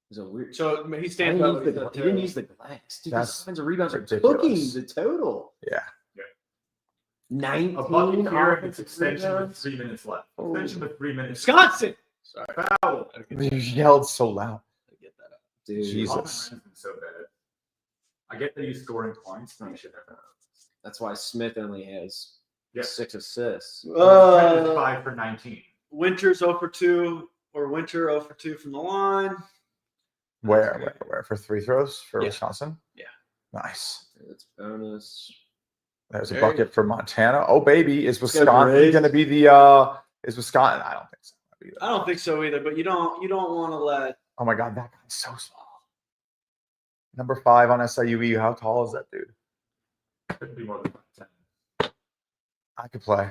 It's a weird. So he He stands up. didn't use the glass. Dude, That's these kinds of rebounds are ridiculous. cooking the total. Yeah. 19 A bucket here, it's offensive extension with rebounds. 3 minutes left. Oh. Extension with 3 minutes. Wisconsin. Foul. You yelled so loud. Get that up. Dude, Jesus. Offense has been so bad. I get that he's scoring points. No shit. that's why Smith only has Yeah. 6 assists. 5 for 19. Winter's 0 for 2, or Winter 0 for 2 from the line. Where for free throws for Yeah. Wisconsin? Yeah. Nice. That's bonus. There's a Very- bucket for Montana. Oh baby, is go Wisconsin Braves. going to be the? Is Wisconsin? I don't think so. I don't think so either, but you don't want to let. Oh my God, that guy's so small. Number 5 on SIUE. How tall is that dude? Couldn't be more than 10. I could play.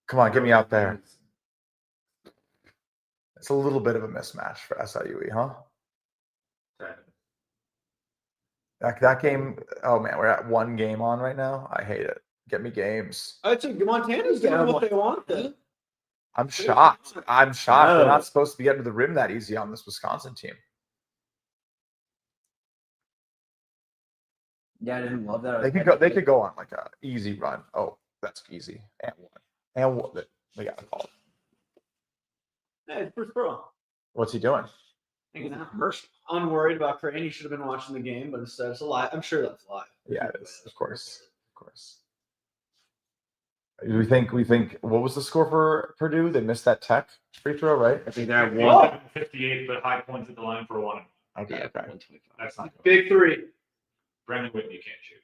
Come on, get me out there. It's a little bit of a mismatch for SIUE, huh? 10. That game. Oh man, we're at 1 game on right now. I hate it. Get me games. I'd say Montana's doing what they want then. I'm shocked. They're No. not supposed to be getting to the rim that easy on this Wisconsin team. Yeah, I didn't love that. They could go on like a easy run. Oh, that's easy. And one. They got called. Hey, it's Bruce Pearl. What's he doing? Hanging out. Unworried about Creighton. He should have been watching the game, but instead it's a live. I'm sure that's live. Yeah, it is. Of course. We think. What was the score for Purdue? They missed that Tech free throw, right? I think they're at 58, but high points at the line for 1. Okay. 125. That's not good. Big 3. Brandon Whitney can't shoot.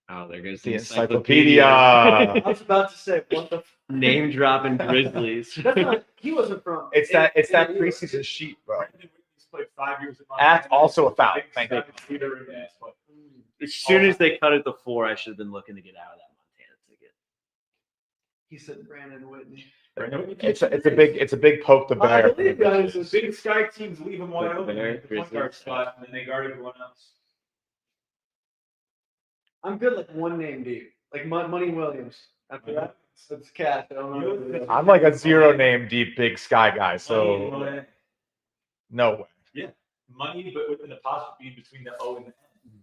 Oh, there goes The the encyclopedia. I was about to say, what the? Name dropping Grizzlies. That's not, he wasn't from. It's that NAU. preseason sheet, bro. Brandon Whitney's played 5 years at That's also a foul. Big Thank you. sky shooter in that, but- As soon as they cut it to 4, I should have been looking to get out of that Montana ticket. He said Brandon Whitney. Brandon Whitney can't It's a big poke the I bear. believe guys. The big sky teams leave him wide But open very at the point guard spot, and then they guard everyone else. I'm good like one name deep, like Money Williams. After that, it's Cat. I don't know. I'm like a 0 name deep big sky guy, so Money, no way. money, but with an apostrophe in between the O and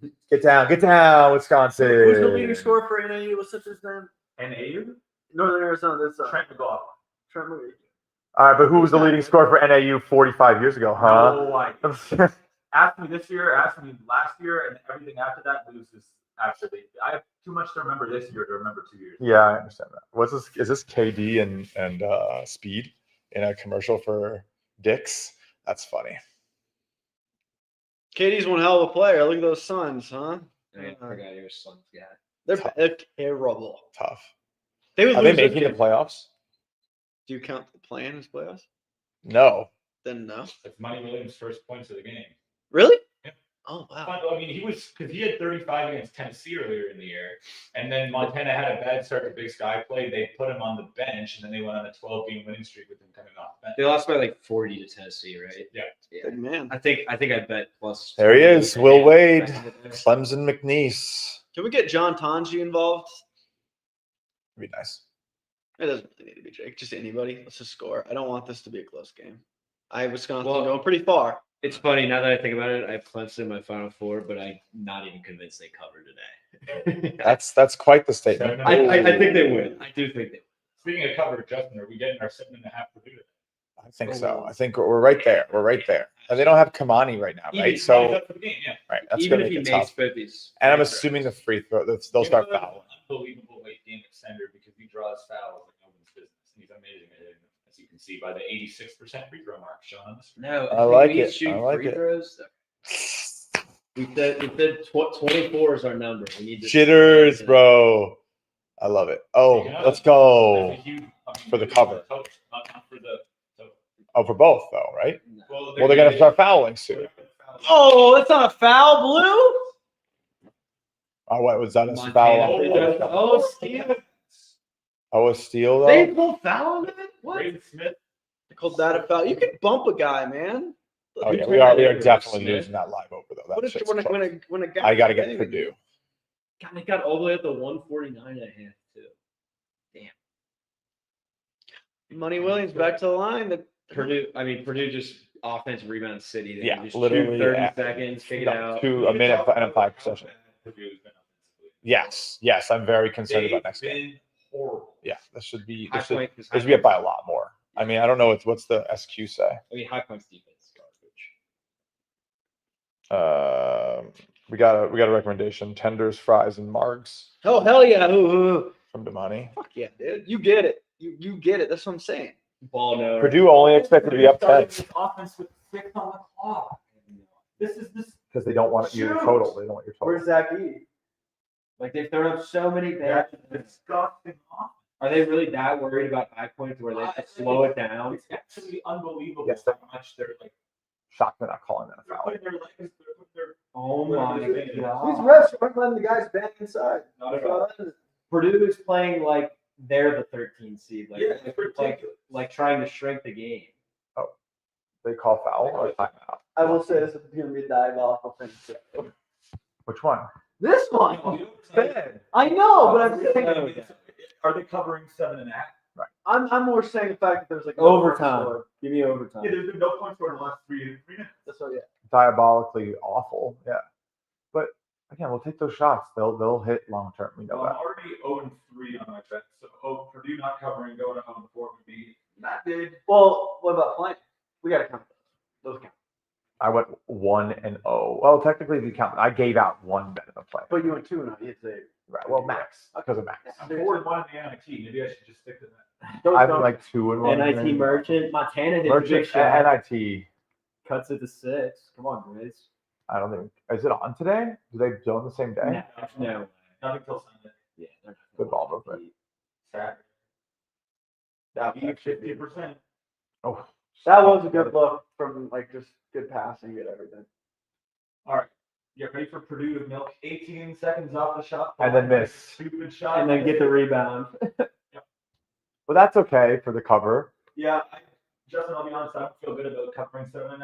the N. Get down, Wisconsin. Who's the leading scorer for NAU? What's his name? NAU? Northern Arizona. That's Trent McGough. Trent McGee. All right, but who was the leading scorer for NAU 45 years ago, huh? No idea. Ask me this year, ask me last year, and everything after that loses. Absolutely. I have too much to remember this year to remember 2 years. Yeah, I understand that. What's this? Is this KD and Speed in a commercial for Dick's? That's funny. Katie's one hell of a player. Look at those Suns, huh? I forgot your son's guy. They're terrible. Tough. They would Are they lose this making the game. playoffs? Do you count the play-in as playoffs? No. Then no. It's Money Williams' first points of the game. Really? Yeah. Oh wow. I mean, he had 35 against Tennessee earlier in the year, and then Montana had a bad start to Big Sky play. They put him on the bench, and then they went on a 12-game winning streak with him coming off the bench. They lost by like 40 to Tennessee, right? Yeah. Good man. I think I bet plus. There he is, Will 28 Wade, back in the day. Clemson McNeese. Can we get John Tonji involved? Be nice. It doesn't really need to be Jake. Just anybody. Let's just score. I don't want this to be a close game. I have Wisconsin Well, going pretty far. It's funny now that I think about it. I have Clemson in my Final Four, but I'm not even convinced they cover today. That's quite the statement. I think they win. I do think they win. Speaking of cover, Justin, are we getting our 7.5 Purdue? I think so. I think we're right there. We're right there. And they don't have Kamani right now, right? So, For the game, yeah. right, that's Even going if to he make it makes tough. 50s. And I'm assuming the free throw, they'll start Give him an fouling. Unbelievable late game extender because he draws fouls like no one's business. And he's amazing at hitting them, as you can see by the 86% free throw mark shown on the screen. No, I like he's it. shooting I like free it. throws. We said 24 is our number. We need to Jitters, bro. I love it. Oh, Yeah, let's that's go. a huge, For the cover. Not for the total. Oh, for both, though, right? Well, Well, they're going to start fouling soon. Oh, that's not a foul, Blue. Oh, what was that? A Montana. foul? Oh, Steve. Oh, a steal, They though? pulled foul on it? What? Braden Smith. They called that a foul. You can bump a guy, man. Oh, yeah, we are definitely losing that live over, though. What That if shit's when close. a guy I got to get Purdue. God, they got all the way up to 149 and a half, too. Money Williams back to the line. Purdue just offensive rebound city. They Yeah, just literally, shoot 30 yeah. seconds, take it out. A minute and a 5 possession. Purdue's been offensively. Yes, I'm very concerned about next They've game. been horrible. Yeah, this should be High Point- this should be up by a lot more. I mean, I don't know what's the SQ say. High Point's defense is garbage. We got a recommendation: tenders, fries, and margs Oh hell yeah! Ooh. from Damani. Fuck yeah, dude. You get it. You get it. That's what I'm saying. Ball no. Purdue only expected to be up 10 Started this offense with 6 on the clock. This because they don't want your total. They don't want your total. Where's Zach E? Like they've thrown up so many bad. disgusting offense. Are they really that worried about High Point to where they have to slow it down? It's actually unbelievable Yes, how much they're like. Shocked they're not calling that a They're foul. putting their legs. They're putting their. Oh my These god! refs aren't letting the guys back inside. Not at all. Purdue is playing like they're the 13 seed, like Yeah, it's ridiculous. like trying to shrink the game. They call foul or timeout. I will say this is going to be a diabolical thing. too. Which one? This one. Bad. I know, but I'm saying, Are they covering 7.5? I'm more saying the fact that there's like Overtime. Give me overtime. Yeah, there's been no points scored in the last 3 minutes. That's what, yeah. Diabolically awful. Yeah, but again, we'll take those shots. They'll hit long term. We know Well, I'm that. already 0-3 on my bet. So Purdue not covering, going to 0-4 would be not good. Well, what about playing? We got to count those. Those count. I went 1-0. Well, technically, if you count, I gave out one bet in the play. But you went 2-0. You had to say. Right. Well, max because of max. I'm 4-1 in the NIT. Maybe I should just stick to that. Those I'm don't- like 2-1. NIT Merchant, Montana hit a big Merchant shot, NIT. cuts it to 6. Come on, Grace. I don't think. Is it on today? Do they do on the same day? No. Nothing till Sunday. Yeah, they're not Good ball movement. Saturday. That Be 50%. Oh, That was a good look from like just good passing, good everything. All right. Get ready for Purdue to milk 18 seconds off the shot. And then miss. Stupid shot. and then get the rebound. but that's okay for the cover. Yeah, Justin, I'll be honest, I don't feel good about covering 7.5.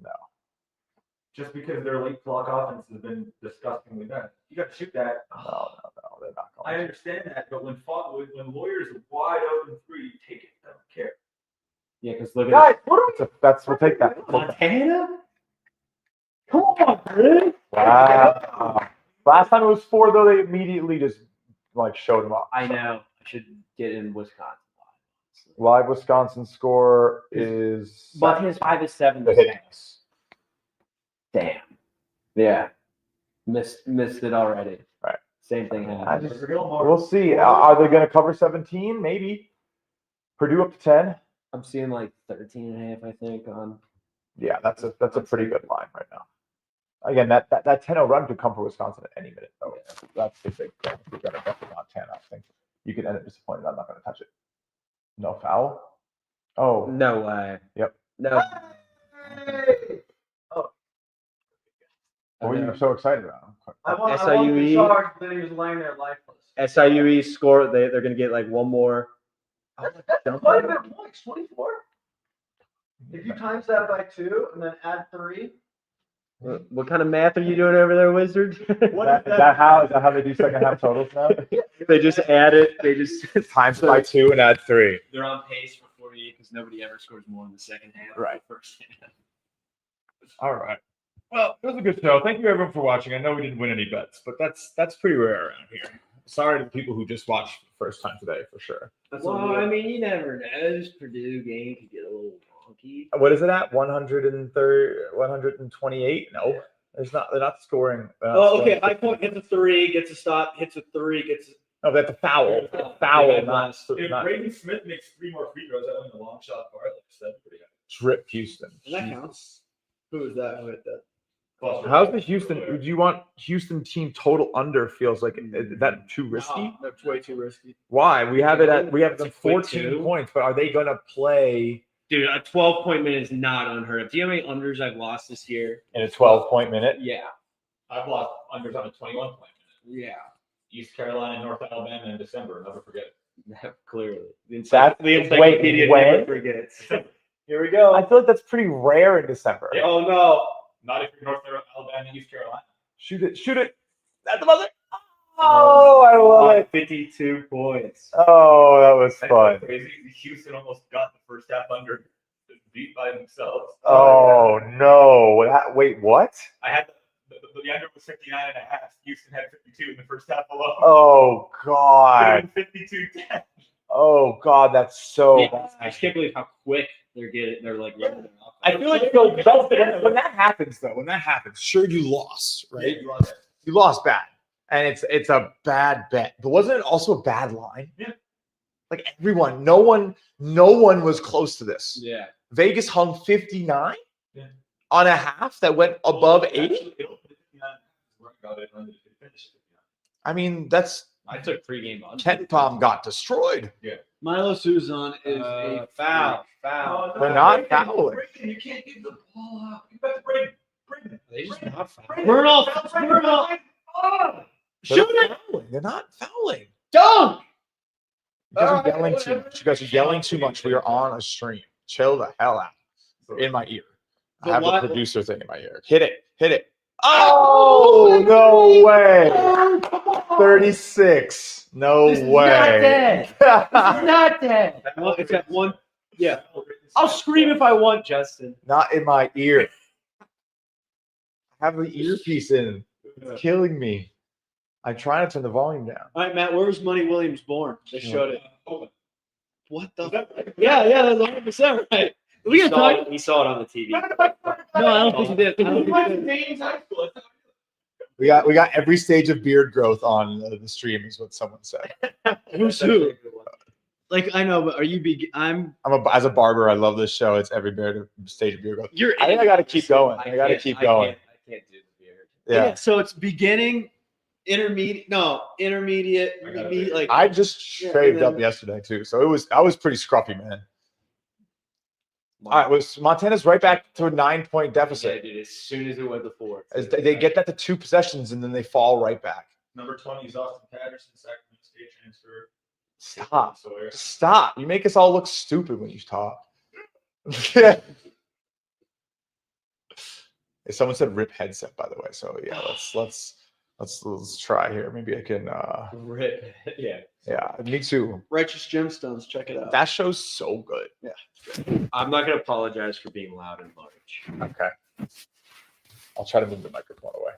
No. Just because their late clock offense has been disgustingly bad. You got to shoot that. No, they're not I going. to. understand that, but when lawyers are wide open 3, you take it. I don't care. Yeah, because look at Guys, what are We'll take that. Montana. Come on, man. Wow. Last time it was 4 though. They immediately just like showed them up. I know. I should get in Wisconsin. Live Wisconsin score is Montana's 5 is 7. the hitting us. Damn. Yeah. Missed it already. Right. Same thing happened. We'll see. Are they going to cover 17? Maybe. Purdue up to 10. I'm seeing like 13.5, I think, on. Yeah, that's a pretty good line right now. Again, that 10-0 run could come for Wisconsin at any minute, though. That's the big thing. If you're going to bet the Montana, I think you could end up disappointed. I'm not going to touch it. No foul? Oh. No way. Yep. No. Oh. What were you so excited about? I want SIUE. the charge, but then he was laying there lifeless. SIUE score. They're going to get like one more. That's quite a bit of points. 24. If you times that by 2 and then add 3. What kind of math are you doing over there, Wizard? Is that how they do second half totals now? They just add it. They just Times by 2 and add 3. They're on pace for 48 because nobody ever scores more in the second half. Right. Or the first half. All right. Well, it was a good show. Thank you everyone for watching. I know we didn't win any bets, but that's pretty rare around here. Sorry to the people who just watched for the first time today, for sure. Well, I mean, you never know. This Purdue game could get a little wonky. What is it at? 128? No, it's not. They're not scoring. Okay. High point hits a 3, gets a stop, hits a 3, gets a. No, that's a foul. Foul, not If Braden Smith makes 3 more free throws, that wins the long shot parlay. So that's pretty good. Drip Houston. And that counts. Who is that? Who hit that? How's the Houston? Do you want Houston team total under? Feels like is that too risky? No, that's way too risky. Why? We have them It's a quick 14 2. points, but are they gonna play Dude, a 12-point minute is not unheard of. Do you know how many unders I've lost this year? in a 12-point minute? Yeah. I've lost unders on a 21 point minute. Yeah. East Carolina, North Alabama in December. I'll never forget it. Clearly. That's The encyclopedia never forgets. Here we go. I feel like that's pretty rare in December. Yeah. Oh no. Not if you're North Alabama, East Carolina. Shoot it! Shoot it! At the buzzer! Oh, I love it! 52 points. Oh, that was That's fun. crazy. Houston almost got the first half under, beat by themselves. Oh no! Wait, what? I had the under was 59.5. Houston had 52 in the first half alone. Oh God! 52-10. Oh God, that's so bad. I just can't believe how quick they're like running it off. I feel like when that happens, though, when that happens, sure you lost, right? You lost bad, and it's a bad bet. But wasn't it also a bad line? Yeah. Like everyone, no one was close to this. Yeah. Vegas hung 59 on a half that went above 80. I mean, that's I took pregame on. Ken Palm got destroyed. Milo Suzon is a foul. They're not fouling. You can't give the ball out. You got to break. They just not fouling. Burn off. Shoot it! They're not fouling. Dunk. You guys are yelling too much. You guys are yelling too much. We are on a stream. Chill the hell out. In my ear. I have the producer thing in my ear. Hit it. Hit it. Oh, no way. 36. No way. Not dead. It's at 1. Yeah. I'll scream if I want, Justin. Not in my ear. I have the earpiece in. It's killing me. I'm trying to turn the volume down. All right, Matt, where was Money Williams born? They showed it. What the? Yeah, that's 100% right. We got talk. He saw it on the TV. No, I don't think he did. We got every stage of beard growth on the stream, is what someone said. Who's who? Like I know, but are you? As a barber, I love this show. It's every stage of beard growth. You're. I think I got to keep going. I got to keep going. I can't do the beard. Yeah. So it's beginning, intermediate. Like I just shaved up yesterday too, so I was pretty scruffy, man. All right, Montana's right back to a 9-point deficit. Yeah, dude, as soon as it went to 4. They get that to 2 possessions and then they fall right back. Number 20 is Austin Patterson, Sacramento State transfer. Stop. You make us all look stupid when you talk. Someone said rip headset, by the way. So yeah, let's try here. Maybe I can Rip. Yeah. Yeah, me too. Righteous Gemstones. Check it out. That show's so good. Yeah. I'm not gonna apologize for being loud and large. Okay. I'll try to move the microphone away.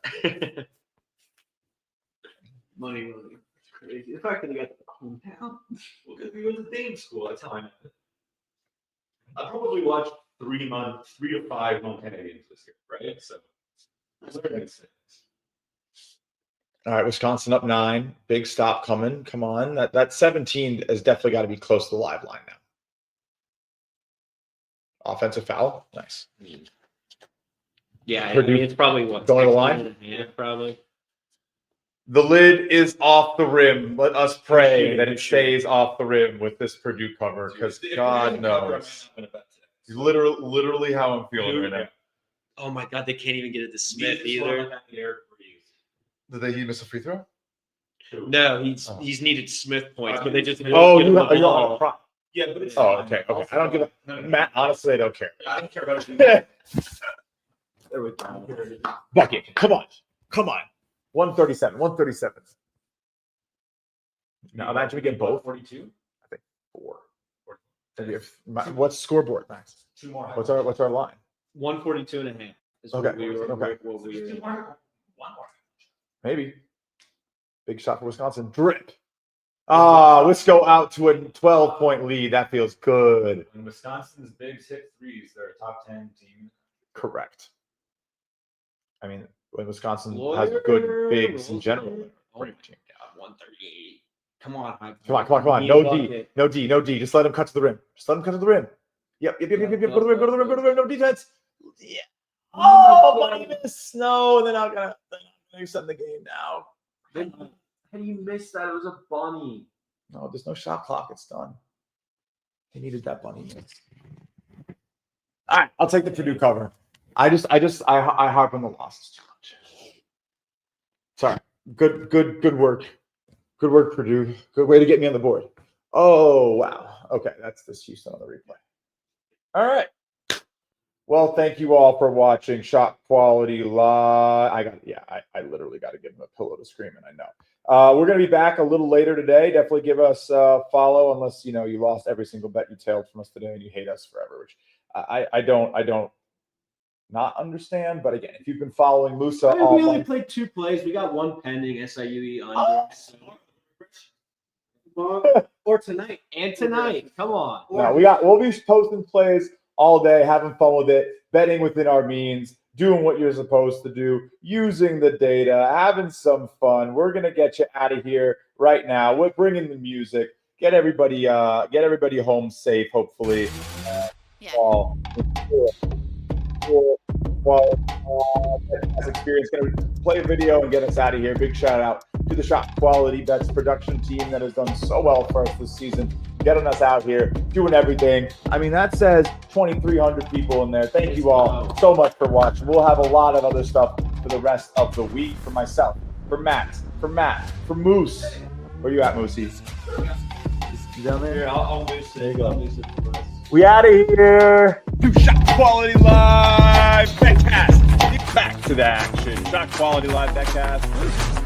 Money Williams. It's crazy. The fact that he got the hometown. Well, because we went to Dame school. That's how I know it. I probably watched 3 to 5 Montana games this year, right? So that's what it is. All right, Wisconsin up 9. Big stop coming. Come on. That 17 has definitely got to be close to the live line now. Offensive foul. Nice. Yeah, I Purdue mean, it's probably what going to the line? Yeah, probably. The lid is off the rim. Let us pray that it stays off the rim with this Purdue cover, because God knows. Literally how I'm feeling right now. Oh my God, they can't even get it to Smith Neither scored either. like that error for you. Did he miss a free throw? No, he's needed Smith points, but they just Oh, give him the ball. Yeah, but it's Oh, fine. okay. I don't give a Matt. Honestly, I don't care. I don't care about it. There we go. Bucket, come on. 137. 137. Now imagine we get both. 42. 4. What's scoreboard, Max? 2 more. What's our line? 142.5 is Okay, what we were. okay. What we were. One more. Maybe. Big shot for Wisconsin. Drip. Let's go out to a 12-point lead. That feels good. When Wisconsin's bigs hit threes, they're a top 10 team. Correct. I mean, when Wisconsin has good bigs in general. Oh my God, 138. Come on. Come on. No D. Just let him cut to the rim. Yep. Go to the rim. No defense. Yeah. Oh, money miss. No, they're not gonna send the game now. How do you miss that? It was a bunny. No, there's no shot clock. It's done. He needed that bunny. All right, I'll take the Purdue cover. I harp on the losses too much. Sorry. Good work. Good work, Purdue. Good way to get me on the board. Oh, wow. Okay, that's this Houston on the replay. All right. Well, thank you all for watching Shot Quality Live. I literally got to give him a pillow to scream in. I know. We're going to be back a little later today. Definitely give us a follow, unless you lost every single bet you tailed from us today and you hate us forever, which I don't not understand. But again, if you've been following Musa, We only played 2 plays. We got 1 pending. SIU under. Or tonight and tonight. Come on. No, we'll be posting plays all day, having fun with it, betting within our means, doing what you're supposed to do, using the data, having some fun. We're gonna get you out of here right now. We're bringing the music. Get everybody home safe. Hopefully, well, as experience, gonna play a video and get us out of here. Big shout out to the ShotQualityBets production team that has done so well for us this season, getting us out here, doing everything. I mean, that says 2,300 people in there. Thank you all so much for watching. We'll have a lot of other stuff for the rest of the week. For myself, for Matt, for Moose. Where you at, Moosey? You down there? Here, I'll Moose it. There you go. I'll Moose it for us. We out of here. To ShotQuality Live BetCast. Get back to the action. ShotQuality Live BetCast.